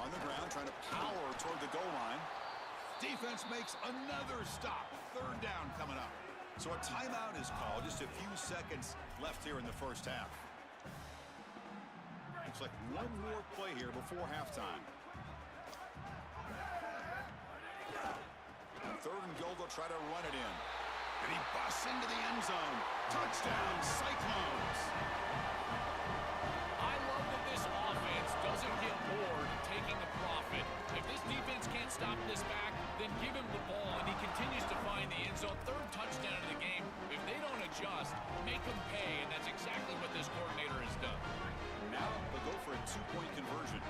On the ground, trying to power toward the goal line. Defense makes another stop. Third down coming up. So a timeout is called. Just a few seconds left here in the first half. Looks like one more play here before halftime. Third and goal, they'll try to run it in. And he busts into the end zone. Touchdown, Cyclones. I love that this offense doesn't get bored taking the profit. If this defense can't stop this back, then give him the ball, and he continues to find the end zone. Third touchdown of the game. If they don't adjust, make them pay, and that's exactly what this coordinator has done. Now they'll go for a two-point conversion.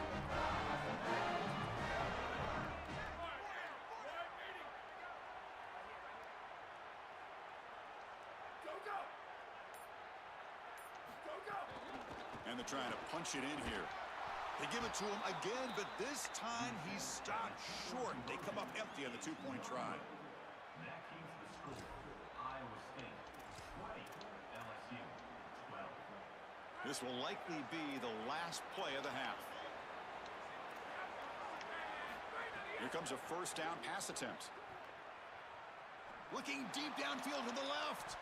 And they're trying to punch it in here. They give it to him again, but this time he's stopped short. They come up empty on the two-point try. That keeps the score. Iowa State 20, LSU 12. This will likely be the last play of the half. Here comes a first down pass attempt. Looking deep downfield to the left.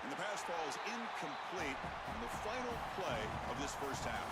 And the pass ball is incomplete on the final play of this first half.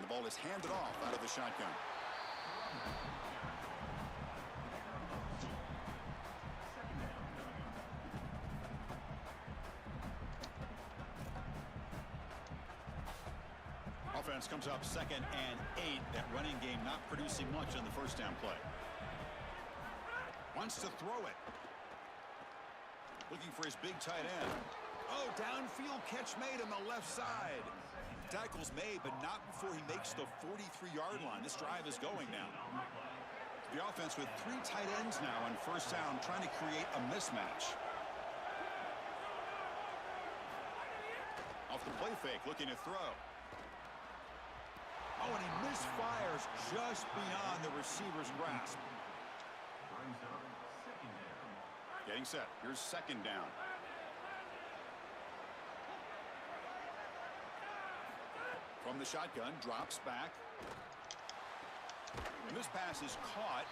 The ball is handed off out of the shotgun. Offense comes up 2nd and 8. That running game not producing much on the first down play. Wants to throw it. Looking for his big tight end. Oh, downfield catch made on the left side. Tackle's made, but not before he makes the 43-yard line. This drive is going now. The offense with 3 tight ends now on first down, trying to create a mismatch. Off the play fake, looking to throw. Oh, and he misfires just beyond the receiver's grasp. Brings up second down. Getting set. Here's second down. From the shotgun, drops back. And this pass is caught.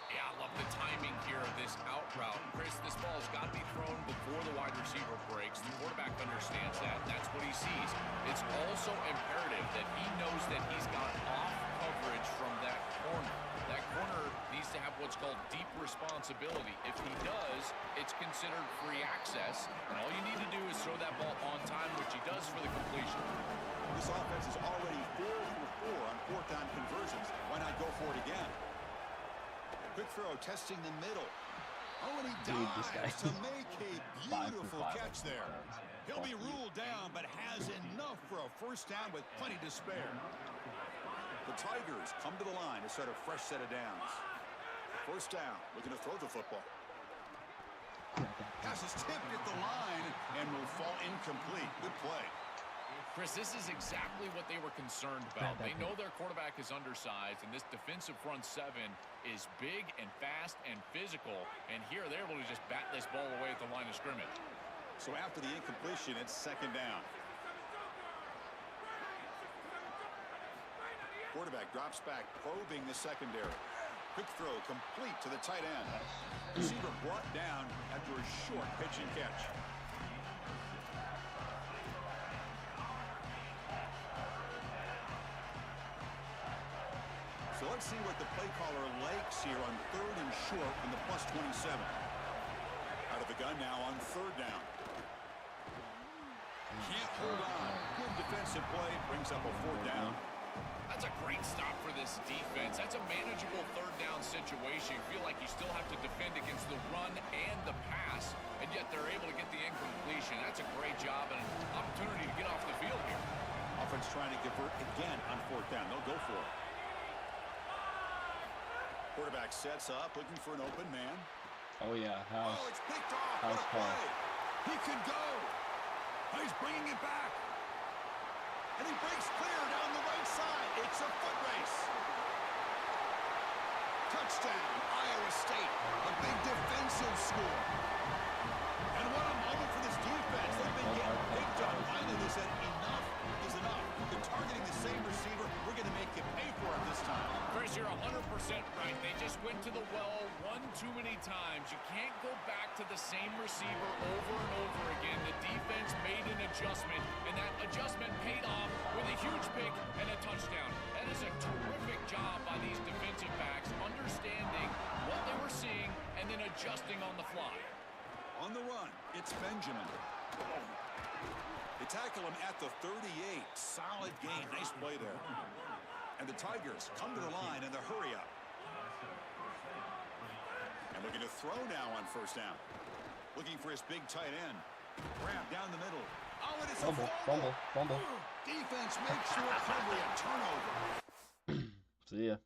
Yeah, I love the timing here of this out route. Chris, this ball's got to be thrown before the wide receiver breaks. The quarterback understands that. That's what he sees. It's also imperative that he knows that he's got off coverage from that corner. That corner needs to have what's called deep responsibility. If he does, it's considered free access. And all you need to do is throw that ball on time, which he does for the completion. This offense is already 4 for 4 on fourth down conversions. Why not go for it again? Quick throw, testing the middle. Oh, and he dives to make a beautiful catch there. He'll be ruled down, but has enough for a first down with plenty to spare. The Tigers come to the line to start a fresh set of downs. First down, looking to throw the football. Pass is tipped at the line and will fall incomplete. Good play. Chris, this is exactly what they were concerned about. They know their quarterback is undersized, and this defensive front 7 is big and fast and physical. And here they're able to just bat this ball away at the line of scrimmage. So after the incompletion, it's second down. Quarterback drops back, probing the secondary. Quick throw, complete to the tight end. Receiver brought down after a short pitch and catch. So let's see what the play caller likes here on third and short from the +27. Out of the gun now on third down. Can't hold on. Good defensive play. Brings up a fourth down. That's a great stop for this defense. That's a manageable third down situation. You feel like you still have to defend against the run and the pass, and yet they're able to get the incompletion. That's a great job and an opportunity to get off the field here. Offense trying to convert again on fourth down. They'll go for it. Quarterback sets up, looking for an open man. Oh yeah, house. Oh, it's picked off. House What a call. play. He could go. He's bringing it back. And he breaks clear down the right side. It's a foot race. Touchdown, Iowa State. A big defensive score. And what a moment for this defense. They've been getting picked up. Finally, they said enough is enough. They're targeting the same receiver. We're going to make you pay for it this time. Chris, you're 100% right. They just went to the well one too many times. You can't go back to the same receiver over and over again. The defense made an adjustment, and that adjustment paid off with a huge pick and a touchdown. That is a terrific job by these defensive backs, understanding what they were seeing and then adjusting on the fly. On the run, it's Benjamin. They tackle him at the 38. Solid gain. Nice play there. And the Tigers come to the line in the hurry up. And looking to throw now on first down. Looking for his big tight end. Grab down the middle. Oh, and it's a Fumble. Defense makes the recovery a turnover. See ya.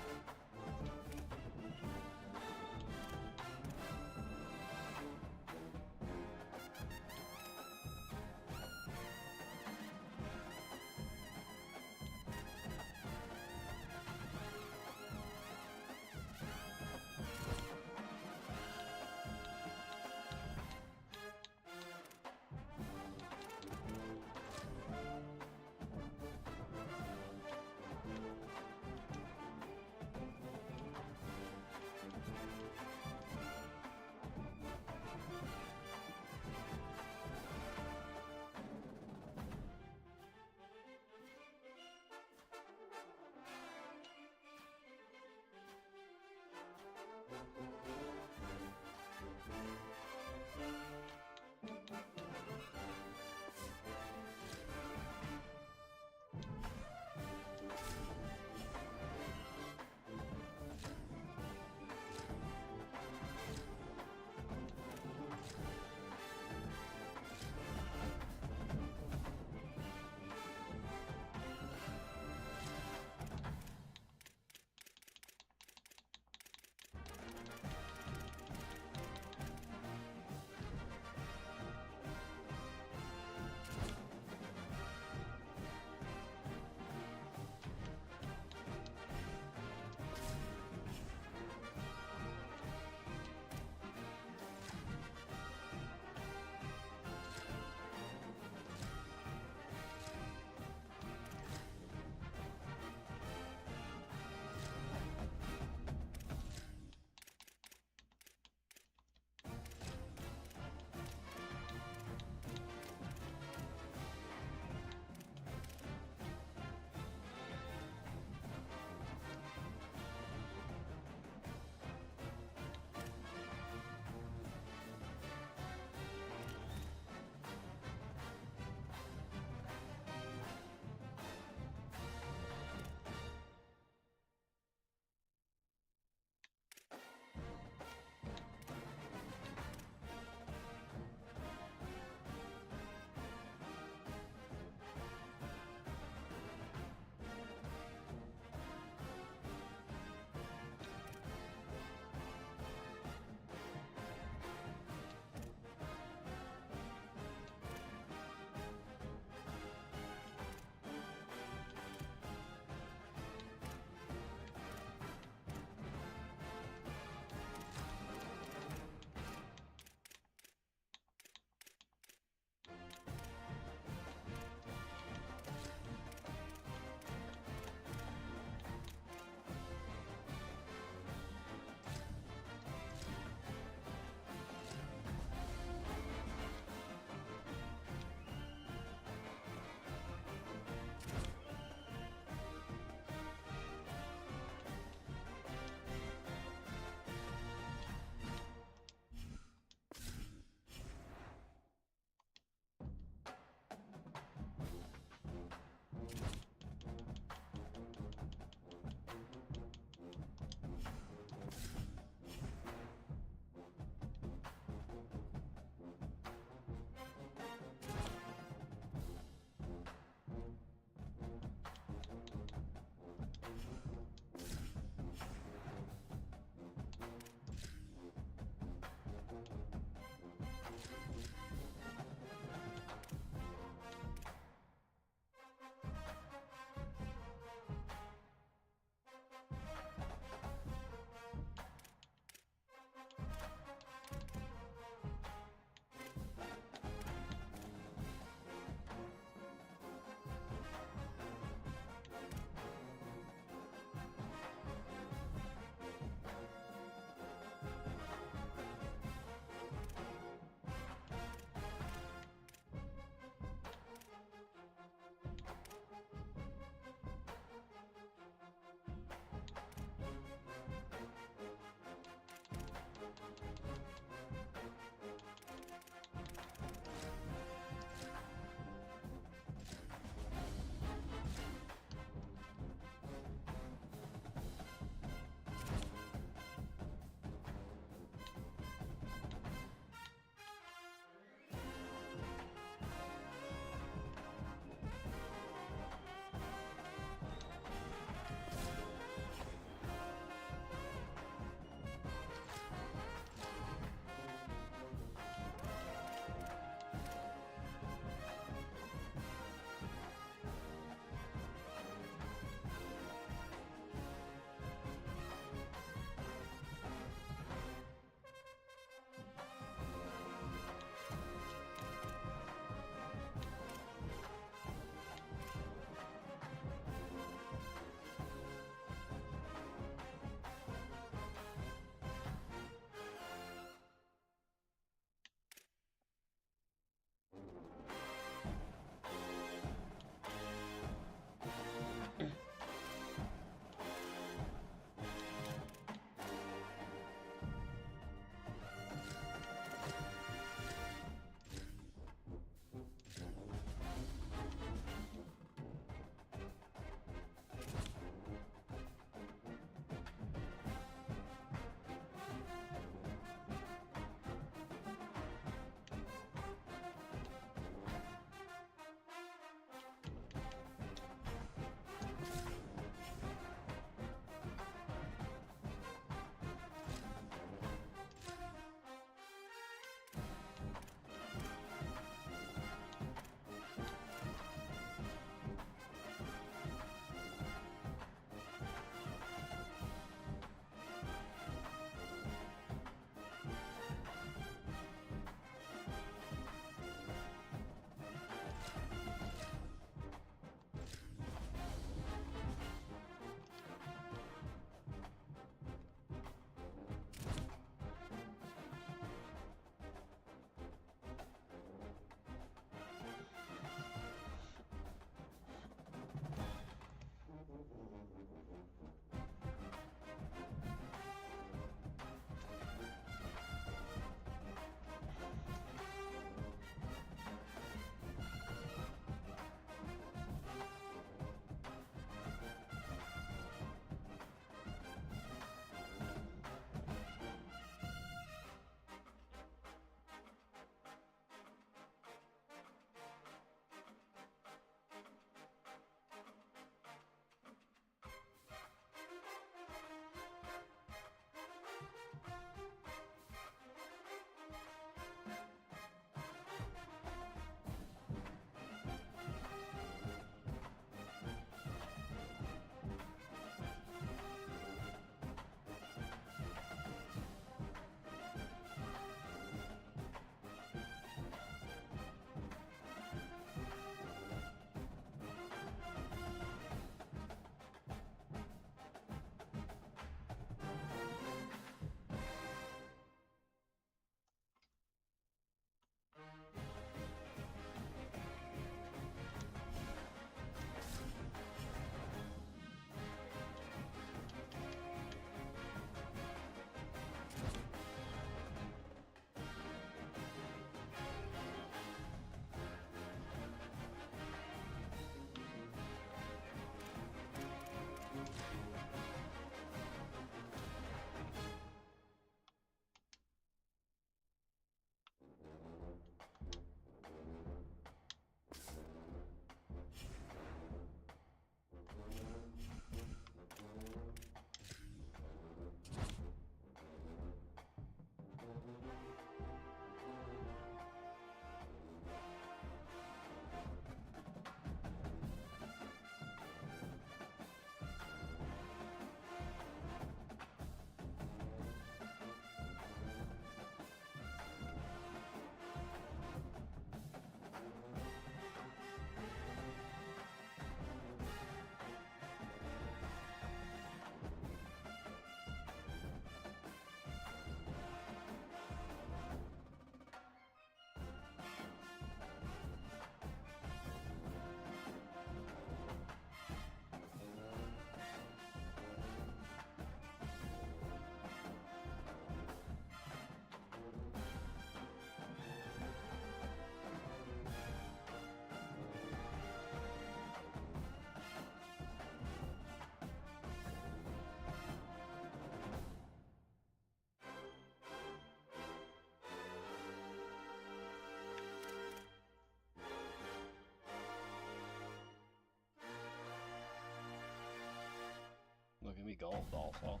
Look at me golf also.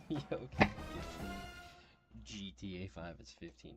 Yo, GTA 5 is $15.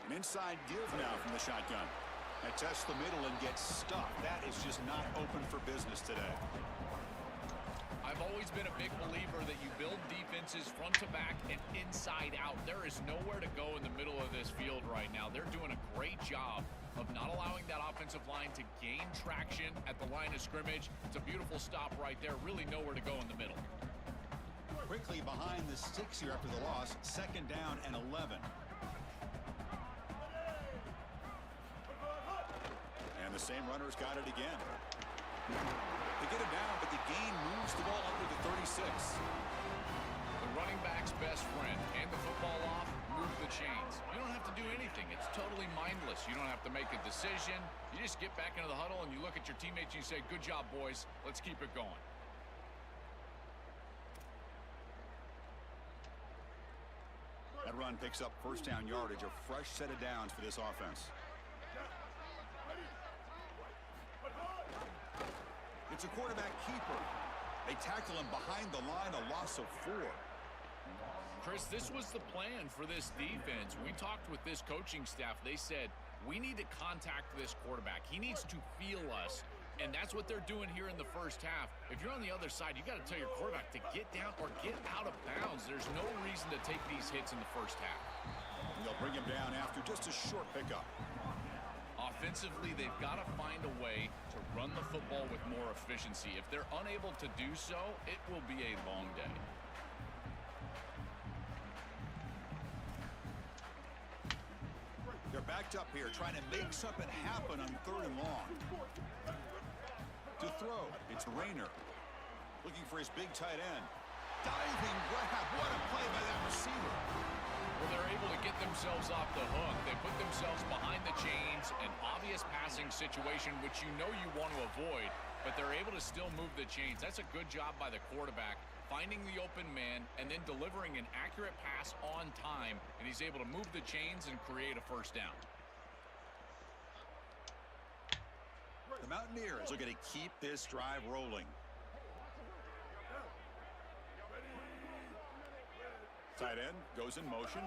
An inside give now from the shotgun. They test the middle and get stuck. That is just not open for business today. I've always been a big believer that you build defenses front to back and inside out. There is nowhere to go in the middle of this field right now. They're doing a great job of not allowing that offensive line to gain traction at the line of scrimmage. It's a beautiful stop right there. Really nowhere to go in the middle. Quickly behind the sticks here after the loss. 2nd down and 11. And the same runner's got it again. They get it down, but the gain moves the ball under the 36. The running back's best friend. Hand the football off, move the chains. You don't have to do anything. It's totally mindless. You don't have to make a decision. You just get back into the huddle and you look at your teammates and you say, good job, boys. Let's keep it going. That run picks up first down yardage, a fresh set of downs for this offense. It's a quarterback keeper. They tackle him behind the line, a loss of 4. Chris, this was the plan for this defense. We talked with this coaching staff. They said, we need to contact this quarterback. He needs to feel us. And that's what they're doing here in the first half. If you're on the other side, you got to tell your quarterback to get down or get out of bounds. There's no reason to take these hits in the first half. And they'll bring him down after just a short pickup. Offensively, they've got to find a way to run the football with more efficiency. If they're unable to do so, it will be a long day. stacked up here, trying to make something happen on 3rd and long. To throw, it's Rayner. Looking for his big tight end. Diving grab. What a play by that receiver. Well, they're able to get themselves off the hook. They put themselves behind the chains, an obvious passing situation, which you know you want to avoid, but they're able to still move the chains. That's a good job by the quarterback, finding the open man and then delivering an accurate pass on time, and he's able to move the chains and create a first down. The Mountaineers are going to keep this drive rolling. Tight end goes in motion.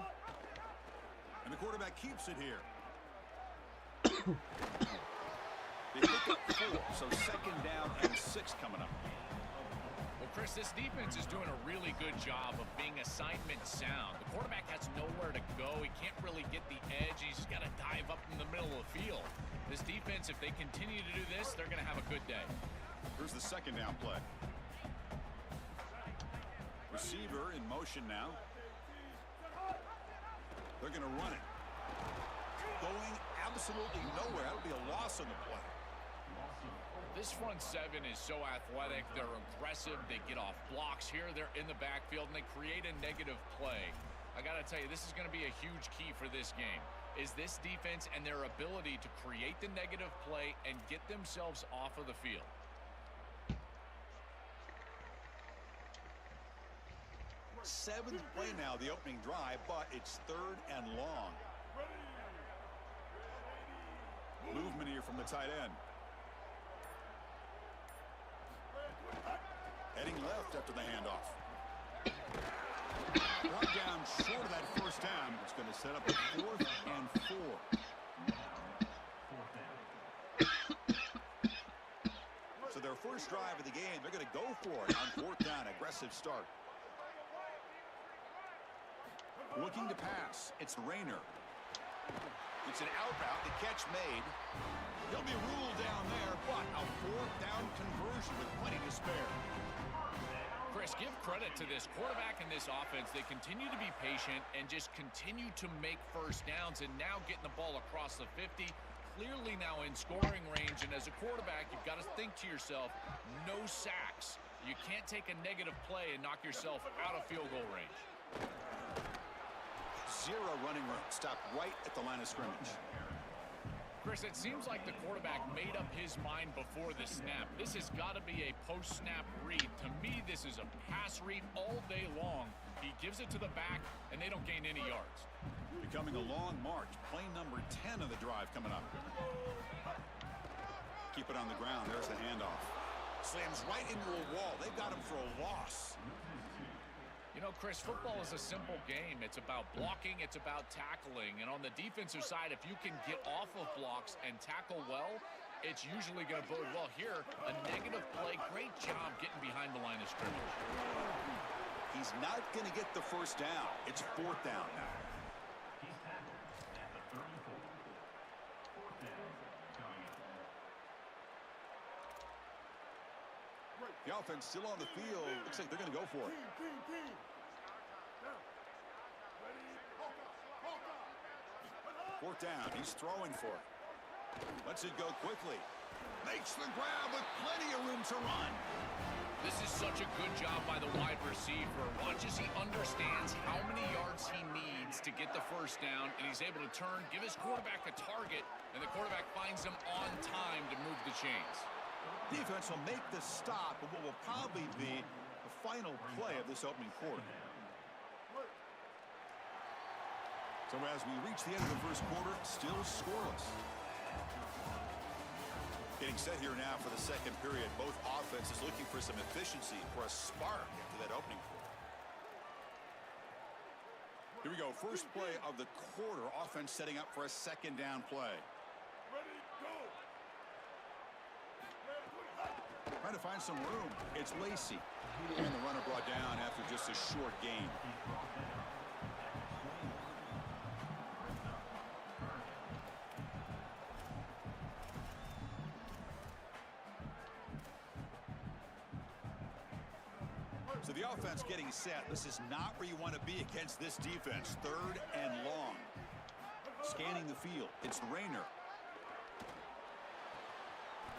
And the quarterback keeps it here. They pick up 4, so 2nd down and 6 coming up. Well, Chris, this defense is doing a really good job of being assignment sound. The quarterback has nowhere to go. He can't really get the edge. He's got to dive up in the middle of the field. This defense, if they continue to do this, they're going to have a good day. Here's the 2nd down play. Receiver in motion now. They're going to run it. Going absolutely nowhere. That'll be a loss on the play. This front 7 is so athletic. They're aggressive. They get off blocks here. They're in the backfield, and they create a negative play. I got to tell you, this is going to be a huge key for this game, is this defense and their ability to create the negative play and get themselves off of the field. Seventh play now, the opening drive, but it's 3rd and long. Movement here from the tight end. Heading left after the handoff. Brought down short of that first down. It's going to set up a 4th and 4. So their first drive of the game, they're going to go for it on 4th down. Aggressive start. Looking to pass. It's Rayner. It's an out route. The catch made. He'll be ruled down there, but a 4th down conversion with plenty to spare. Chris, give credit to this quarterback and this offense. They continue to be patient and just continue to make first downs, and now getting the ball across the 50. Clearly now in scoring range, and as a quarterback, you've got to think to yourself, no sacks. You can't take a negative play and knock yourself out of field goal range. 0 running room. Stopped right at the line of scrimmage. Chris, it seems like the quarterback made up his mind before the snap. This has got to be a post-snap read. To me, this is a pass read all day long. He gives it to the back, and they don't gain any yards. Becoming a long march. Play number 10 of the drive coming up. Keep it on the ground. There's the handoff. Slams right into a wall. They've got him for a loss. You know, Chris, football is a simple game. It's about blocking, it's about tackling. And on the defensive side, if you can get off of blocks and tackle well, it's usually going to bode well. Here, a negative play. Great job getting behind the line of scrimmage. He's not going to get the first down. It's 4th down now. He's tackled at the 34. 4th down coming up. The offense still on the field. Looks like they're going to go for it. 4th down. He's throwing for it. Lets it go quickly. Makes the grab with plenty of room to run. This is such a good job by the wide receiver. Watch as he understands how many yards he needs to get the first down, and he's able to turn, give his quarterback a target, and the quarterback finds him on time to move the chains. Defense will make the stop of what will probably be the final play of this opening quarter. So as we reach the end of the first quarter, still scoreless. Getting set here now for the second period. Both offenses looking for some efficiency, for a spark after that opening quarter. Here we go. First play of the quarter. Offense setting up for a 2nd down play. Trying to find some room. It's Lacy. And the runner brought down after just a short gain. So the offense getting set. This is not where you want to be against this defense. 3rd and long. Scanning the field. It's Rayner.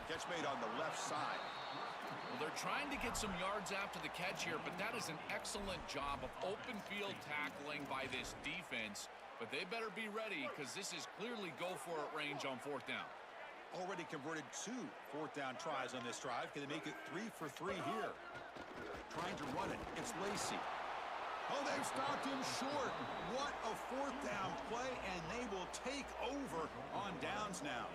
Catch made on the left side. Well, they're trying to get some yards after the catch here, but that is an excellent job of open field tackling by this defense. But they better be ready because this is clearly go-for-it range on 4th down. Already converted 2 4th-down tries on this drive. Can they make it 3 for 3 here? Trying to run it. It's Lacy. Oh, they've stopped him short. What a 4th-down play, and they will take over on downs now.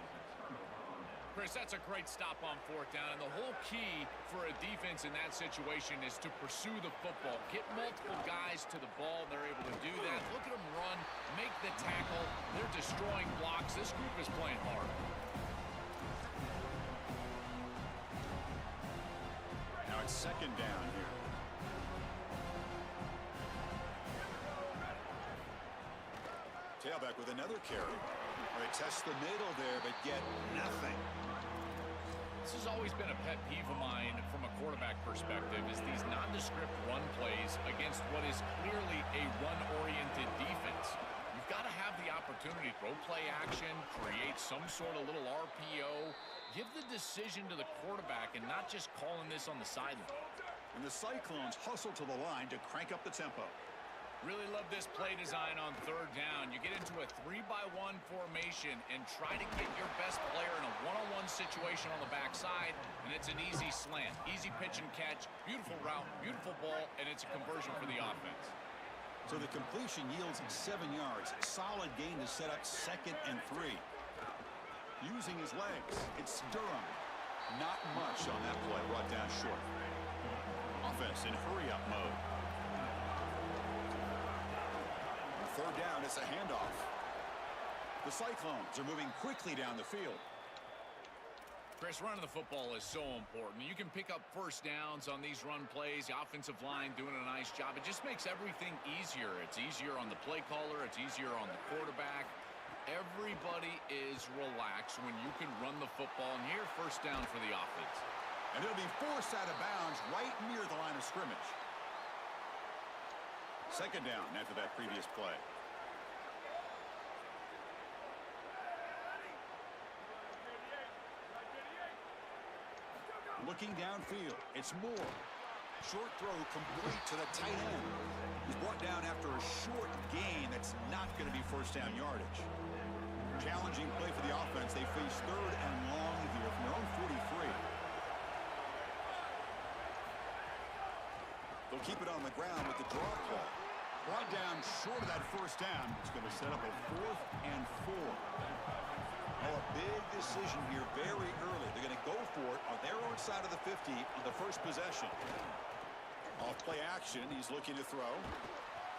Chris, that's a great stop on 4th down, and the whole key for a defense in that situation is to pursue the football. Get multiple guys to the ball. They're able to do that. Look at them run, make the tackle. They're destroying blocks. This group is playing hard. Now it's 2nd down here. Tailback with another carry. They test the middle there, but get nothing. This has always been a pet peeve of mine from a quarterback perspective is these nondescript run plays against what is clearly a run-oriented defense. You've got to have the opportunity to throw play action, create some sort of little RPO, give the decision to the quarterback and not just calling this on the sideline. And the Cyclones hustle to the line to crank up the tempo. Really love this play design on 3rd down. You get into a 3-by-1 formation and try to get your best player in a one-on-one situation on the backside, and it's an easy slant, easy pitch and catch, beautiful route, beautiful ball, and it's a conversion for the offense. So the completion yields 7 yards. Solid gain to set up 2nd and 3. Using his legs, it's Durham. Not much on that play, brought down short. Offense in hurry-up mode. 3rd down, it's a handoff. The Cyclones are moving quickly down the field. Chris, running the football is so important. You can pick up 1st downs on these run plays. The offensive line doing a nice job. It just makes everything easier. It's easier on the play caller. It's easier on the quarterback. Everybody is relaxed when you can run the football. And here, 1st down for the offense. And it'll be forced out of bounds right near the line of scrimmage. 2nd down after that previous play. Looking downfield, it's Moore. Short throw complete to the tight end. He's brought down after a short gain that's not going to be 1st down yardage. Challenging play for the offense. They face 3rd and long here from their own 43. They'll keep it on the ground with the draw play. Brought down short of that 1st down. It's going to set up a 4th and 4. Oh, a big decision here very early. They're going to go for it on their own side of the 50 on the 1st possession. Off play action. He's looking to throw.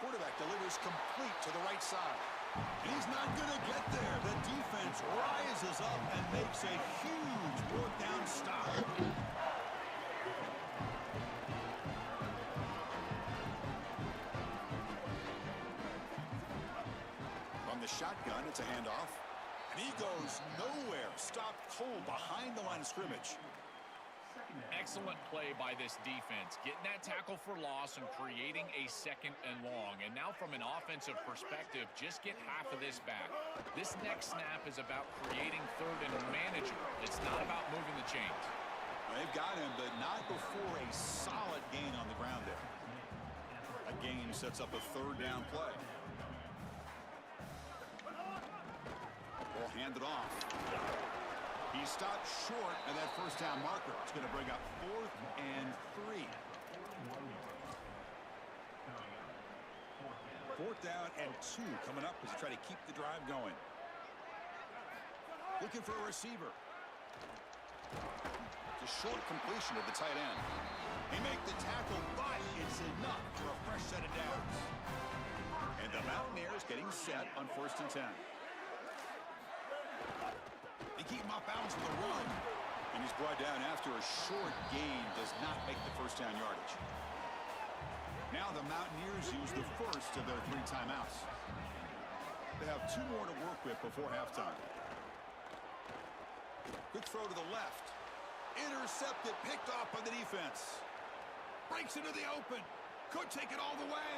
Quarterback delivers complete to the right side. And he's not going to get there. The defense rises up and makes a huge 4th down stop. From the shotgun, it's a handoff. And he goes nowhere. Stopped cold behind the line of scrimmage. Excellent play by this defense. Getting that tackle for loss and creating a 2nd and long. And now from an offensive perspective, just get half of this back. This next snap is about creating 3rd and manageable. It's not about moving the chains. They've got him, but not before a solid gain on the ground there. A gain sets up a 3rd down play. Ball handed off. He stopped short of that 1st down marker. It's going to bring up 4th and 3. 4th down and 2 coming up as they try to keep the drive going. Looking for a receiver. It's a short completion of the tight end. They make the tackle, but it's enough for a fresh set of downs. And the Mountaineers getting set on 1st and 10. They keep him off balance with the run. And he's brought down after a short gain. Does not make the 1st down yardage. Now the Mountaineers use the 1st of their 3 timeouts. They have 2 more to work with before halftime. Quick throw to the left. Intercepted, picked off by the defense. Breaks into the open. Could take it all the way.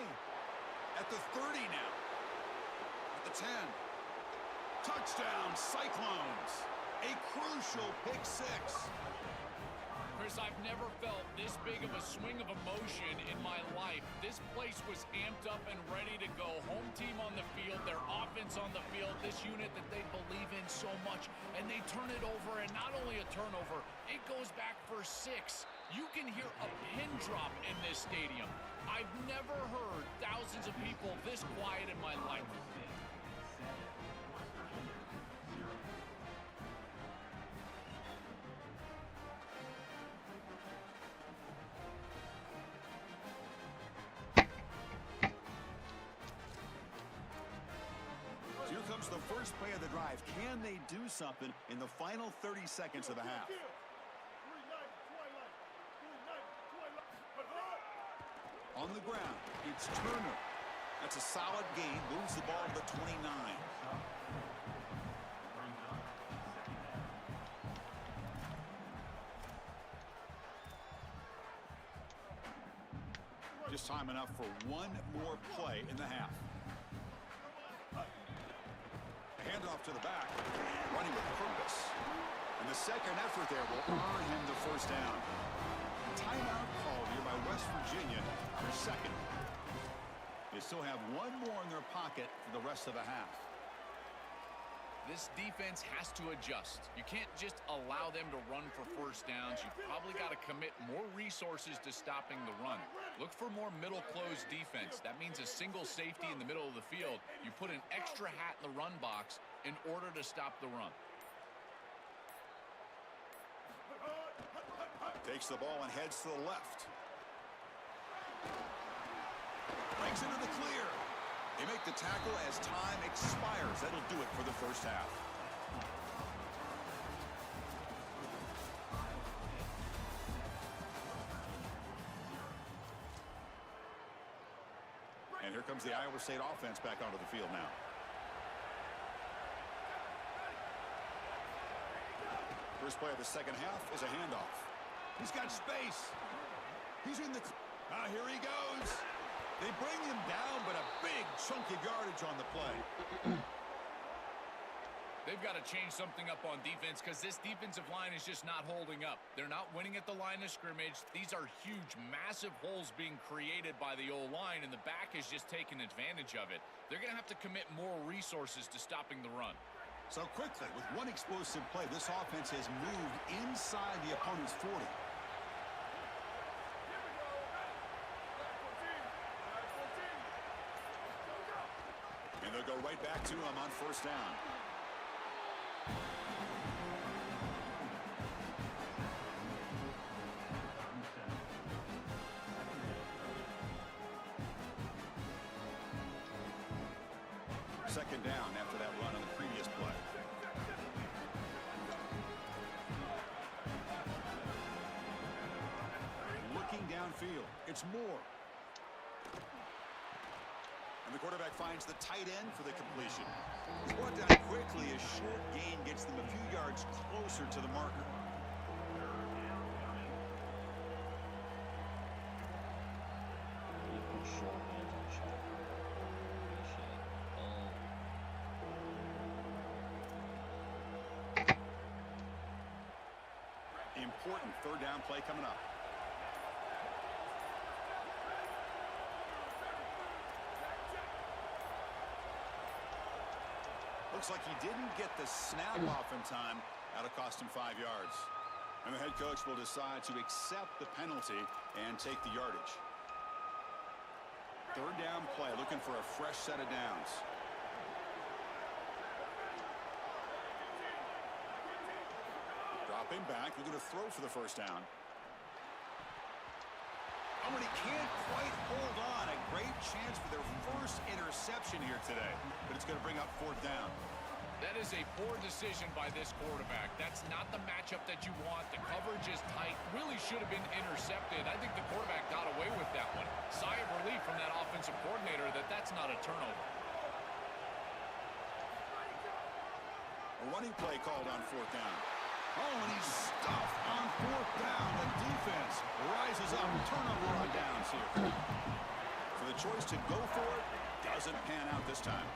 At the 30 now. At the 10. Touchdown, Cyclones. A crucial pick six. Chris, I've never felt this big of a swing of emotion in my life. This place was amped up and ready to go. Home team on the field, their offense on the field, this unit that they believe in so much, and they turn it over, and not only a turnover, it goes back for 6. You can hear a pin drop in this stadium. I've never heard thousands of people this quiet in my life. Here comes the first play of the drive. Can they do something in the final 30 seconds of the half? On the ground, it's Turner. That's a solid gain. Moves the ball to the 29. Just time enough for one more play in the half. A handoff to the back, running with purpose. And the second effort there will earn him the first down. Timeout called here by West Virginia, their second. They still have one more in their pocket for the rest of the half. This defense has to adjust. You can't just allow them to run for first downs. You've probably got to commit more resources to stopping the run. Look for more middle close defense. That means a single safety in the middle of the field. You put an extra hat in the run box in order to stop the run. Takes the ball and heads to the left. Breaks into the clear. They make the tackle as time expires. That'll do it for the first half. And here comes the Iowa State offense back onto the field now. First play of the second half is a handoff. He's got space. He's in the... here he goes. They bring him down, but a big chunk of yardage on the play. They've got to change something up on defense because this defensive line is just not holding up. They're not winning at the line of scrimmage. These are huge, massive holes being created by the O-line, and the back is just taking advantage of it. They're going to have to commit more resources to stopping the run. So quickly, with one explosive play, this offense has moved inside the opponent's 40. And they'll go right back to him on first down. Second down after that run on the previous play. Looking downfield, it's Moore. And the quarterback finds the tight end for the completion. He's brought down quickly. A short gain gets them a few yards closer to the marker. Important third down play coming up. Looks like he didn't get the snap off in time. That'll cost him 5 yards. And the head coach will decide to accept the penalty and take the yardage. Third down play, looking for a fresh set of downs. Dropping back, looking to throw for the first down. Oh, and he can't quite hold on. A great chance for their first interception here today. But it's going to bring up fourth down. That is a poor decision by this quarterback. That's not the matchup that you want. The coverage is tight. Really should have been intercepted. I think the quarterback got away with that one. Sigh of relief from that offensive coordinator that that's not a turnover. A running play called on fourth down. Oh, and he's stuffed on fourth down. The defense rises up. Turnover on downs here. So the choice to go for it doesn't pan out this time.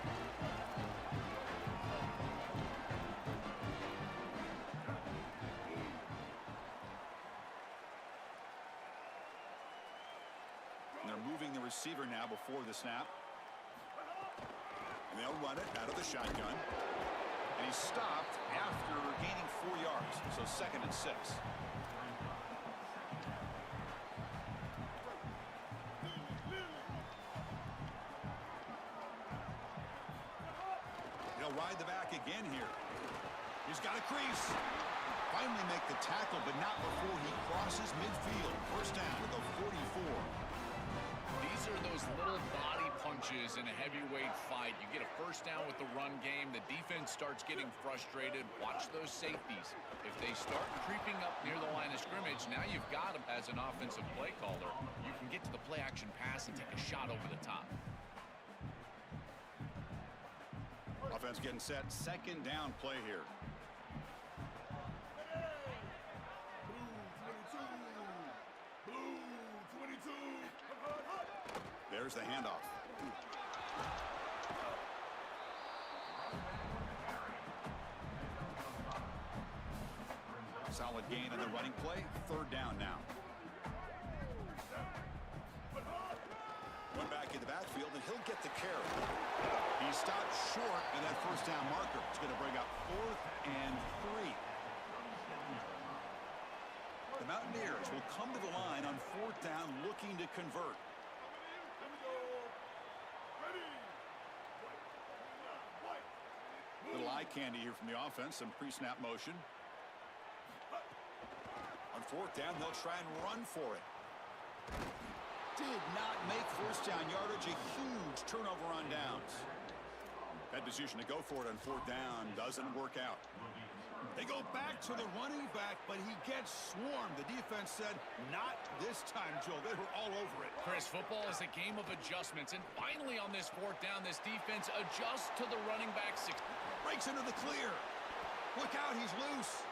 before the snap. And they'll run it out of the shotgun. And he's stopped after gaining 4 yards. So 2nd and 6. He'll ride the back again here. He's got a crease. Finally make the tackle, but not before he crosses midfield. First down at the 44. These are those little body punches in a heavyweight fight. You get a first down with the run game. The defense starts getting frustrated. Watch those safeties. If they start creeping up near the line of scrimmage, now you've got them as an offensive play caller. You can get to the play action pass and take a shot over the top. Offense getting set. 2nd down play here. There's the handoff. Solid gain on the running play. 3rd down now. One back in the backfield, and he'll get the carry. He stopped short in that first down marker. It's going to bring up 4th and 3. The Mountaineers will come to the line on 4th down looking to convert. Little eye candy here from the offense. Some pre-snap motion. On 4th down, they'll try and run for it. Did not make first down yardage. A huge turnover on downs. That decision to go for it on 4th down doesn't work out. They go back to the running back, but he gets swarmed. The defense said, not this time, Joe. They were all over it. Chris, football is a game of adjustments. And finally on this 4th down, this defense adjusts to the running back. Breaks into the clear. Look out, he's loose.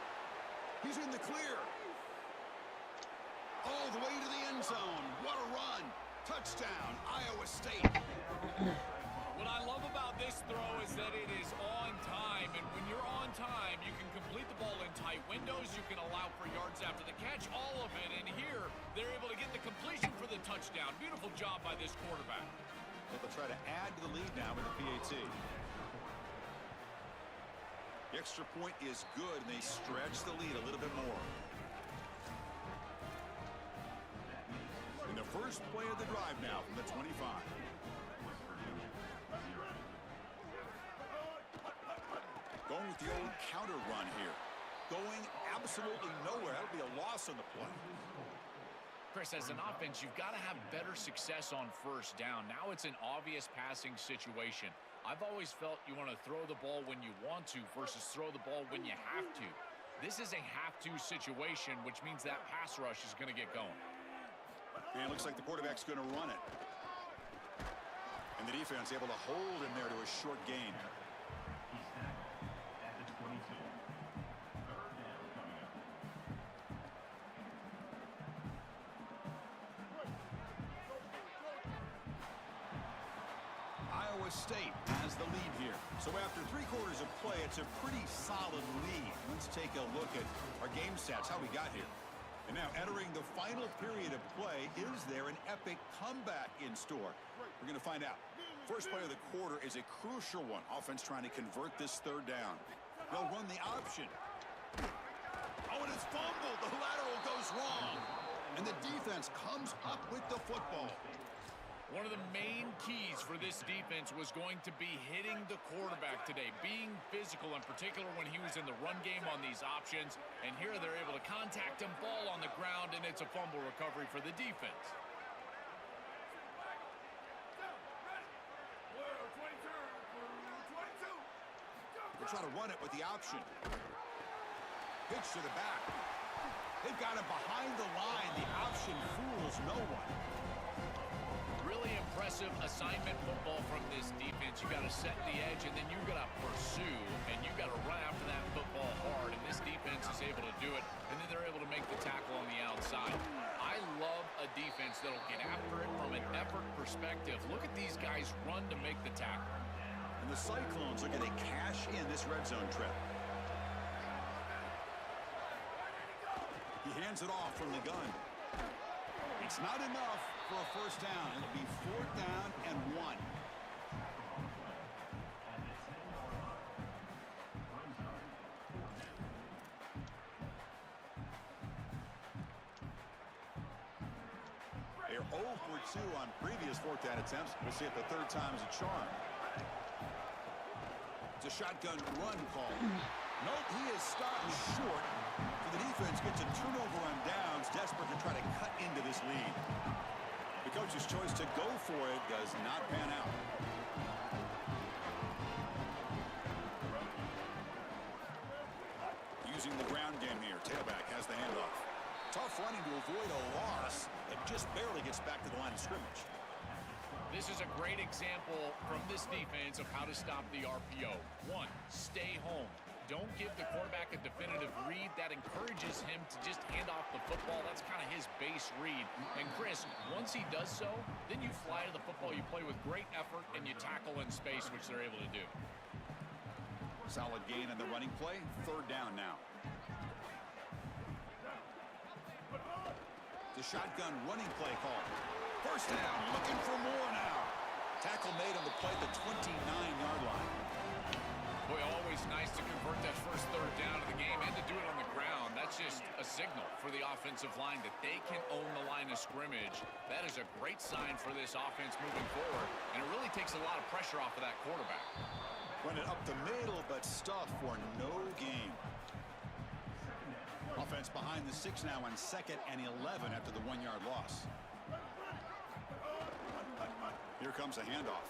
He's in the clear. All the way to the end zone. What a run. Touchdown, Iowa State. What I love about this throw is that it is on time. And when you're on time, you can complete the ball in tight windows. You can allow for yards after the catch, all of it. And here, they're able to get the completion for the touchdown. Beautiful job by this quarterback. They'll try to add to the lead now with the PAT. The extra point is good, and they stretch the lead a little bit more. In the first play of the drive now from the 25. Going with the old counter run here. Going absolutely nowhere. That'll be a loss on the play. Chris, as an offense, you've got to have better success on first down. Now it's an obvious passing situation. I've always felt you want to throw the ball when you want to versus throw the ball when you have to. This is a have-to situation, which means that pass rush is going to get going. And it looks like the quarterback's going to run it. And the defense able to hold him there to a short gain. He's at the 22. 3rd down coming up. Iowa State has the lead here. So after 3 quarters of play, it's a pretty solid lead. Let's take a look at our game stats, how we got here. And now entering the final period of play, is there an epic comeback in store? We're going to find out. First play of the quarter is a crucial one. Offense trying to convert this 3rd down. They'll run the option. Oh, and it's fumbled. The lateral goes wrong. And the defense comes up with the football. One of the main keys for this defense was going to be hitting the quarterback today, being physical, in particular when he was in the run game on these options. And here they're able to contact him, ball on the ground, and it's a fumble recovery for the defense. They're trying to run it with the option. Pitch to the back. They've got him behind the line. The option fools no one. Really impressive assignment football from this defense. You got to set the edge, and then you got to pursue, and you got to run after that football hard. And this defense is able to do it, and then they're able to make the tackle on the outside. I love a defense that'll get after it from an effort perspective. Look at these guys run to make the tackle. And the Cyclones are going to cash in this red zone trip. He hands it off from the gun. It's not enough for a first down. It'll be 4th down and 1. They're 0 for 2 on previous 4th down attempts. We'll see if the 3rd time is a charm. It's a shotgun run call. Nope, he is stopped short. So the defense gets a turnover on downs, desperate to try to cut into this lead. The coach's choice to go for it does not pan out. Using the ground game here, tailback has the handoff. Tough running to avoid a loss. It just barely gets back to the line of scrimmage. This is a great example from this defense of how to stop the RPO. 1, stay home. Don't give the quarterback a definitive read. That encourages him to just hand off the football. That's kind of his base read. And Chris, once he does so, then you fly to the football. You play with great effort, and you tackle in space, which they're able to do. Solid gain in the running play. 3rd down now. The shotgun running play call. First down, looking for more now. Tackle made on the play at the 29-yard line. Boy, always nice to convert that first 3rd down of the game and to do it on the ground. That's just a signal for the offensive line that they can own the line of scrimmage. That is a great sign for this offense moving forward, and it really takes a lot of pressure off of that quarterback. Run it up the middle, but stuffed for no gain. Offense behind the 6 now on 2nd and 11 after the 1-yard loss. Here comes a handoff.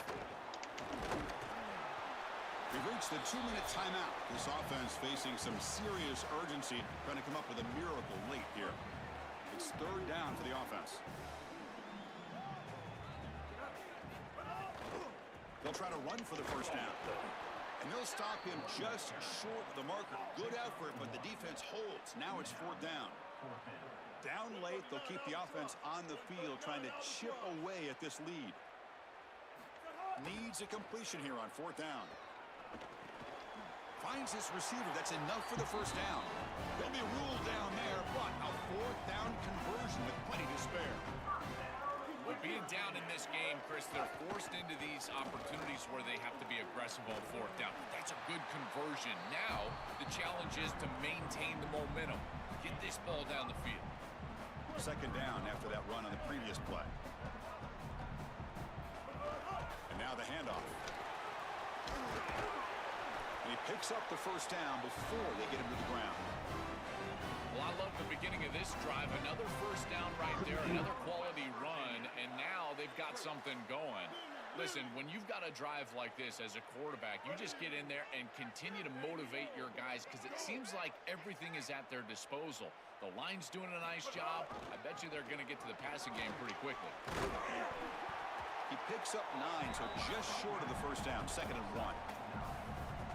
We've reached the 2-minute timeout. This offense facing some serious urgency, trying to come up with a miracle late here. It's 3rd down for the offense. They'll try to run for the first down. And they'll stop him just short of the marker. Good effort, but the defense holds. Now it's 4th down. Down late, they'll keep the offense on the field, trying to chip away at this lead. Needs a completion here on 4th down. Finds his receiver. That's enough for the first down. He'll be ruled down there, but a 4th down conversion with plenty to spare. Well, being down in this game, Chris, they're forced into these opportunities where they have to be aggressive on 4th down. That's a good conversion. Now, the challenge is to maintain the momentum. Get this ball down the field. 2nd down after that run on the previous play. And now the handoff. And he picks up the first down before they get him to the ground. Well, I love the beginning of this drive. Another first down right there, another quality run, and now they've got something going. Listen, when you've got a drive like this as a quarterback, you just get in there and continue to motivate your guys because it seems like everything is at their disposal. The line's doing a nice job. I bet you they're going to get to the passing game pretty quickly. He picks up 9, so just short of the first down, 2nd and 1.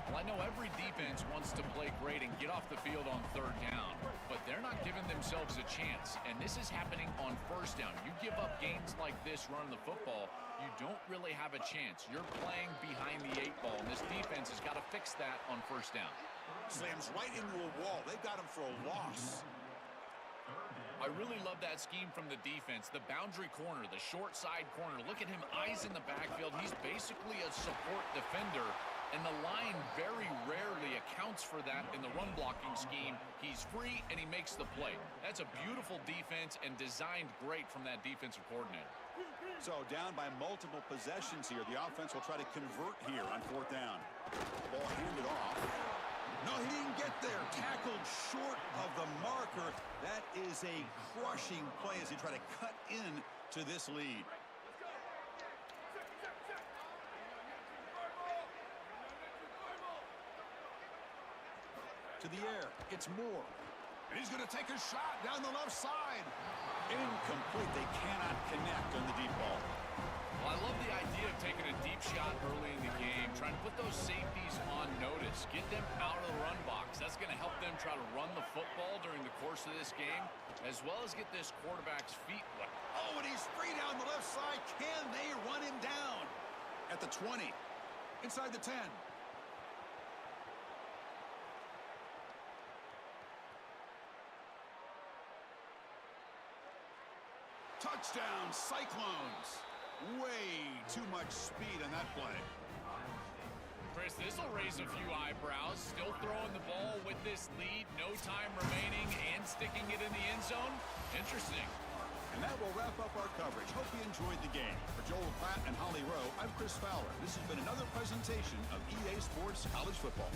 Well, I know every defense wants to play great and get off the field on 3rd down, but they're not giving themselves a chance, and this is happening on 1st down. You give up gains like this running the football, you don't really have a chance. You're playing behind the 8 ball, and this defense has got to fix that on 1st down. Slams right into a wall. They've got him for a loss. I really love that scheme from the defense. The boundary corner, the short side corner. Look at him, eyes in the backfield. He's basically a support defender, and the line very rarely accounts for that in the run blocking scheme. He's free, and he makes the play. That's a beautiful defense and designed great from that defensive coordinator. So down by multiple possessions here. The offense will try to convert here on 4th down. Ball handed off. No, he didn't get there. Tackled short of the marker. That is a crushing play as they try to cut in to this lead. To the air. It's Moore. And he's going to take a shot down the left side. Incomplete. They cannot connect on the deep ball. Well, I love the idea of taking a deep shot early in the game, trying to put those safeties on notice, get them out of the run box. That's going to help them try to run the football during the course of this game, as well as get this quarterback's feet wet. Oh, and he's free down the left side. Can they run him down? At the 20. Inside the 10. Touchdown, Cyclones. Way too much speed on that play. Chris, this will raise a few eyebrows. Still throwing the ball with this lead, no time remaining, and sticking it in the end zone. Interesting. And that will wrap up our coverage. Hope you enjoyed the game. For Joel Pratt and Holly Rowe, I'm Chris Fowler. This has been another presentation of EA Sports College Football.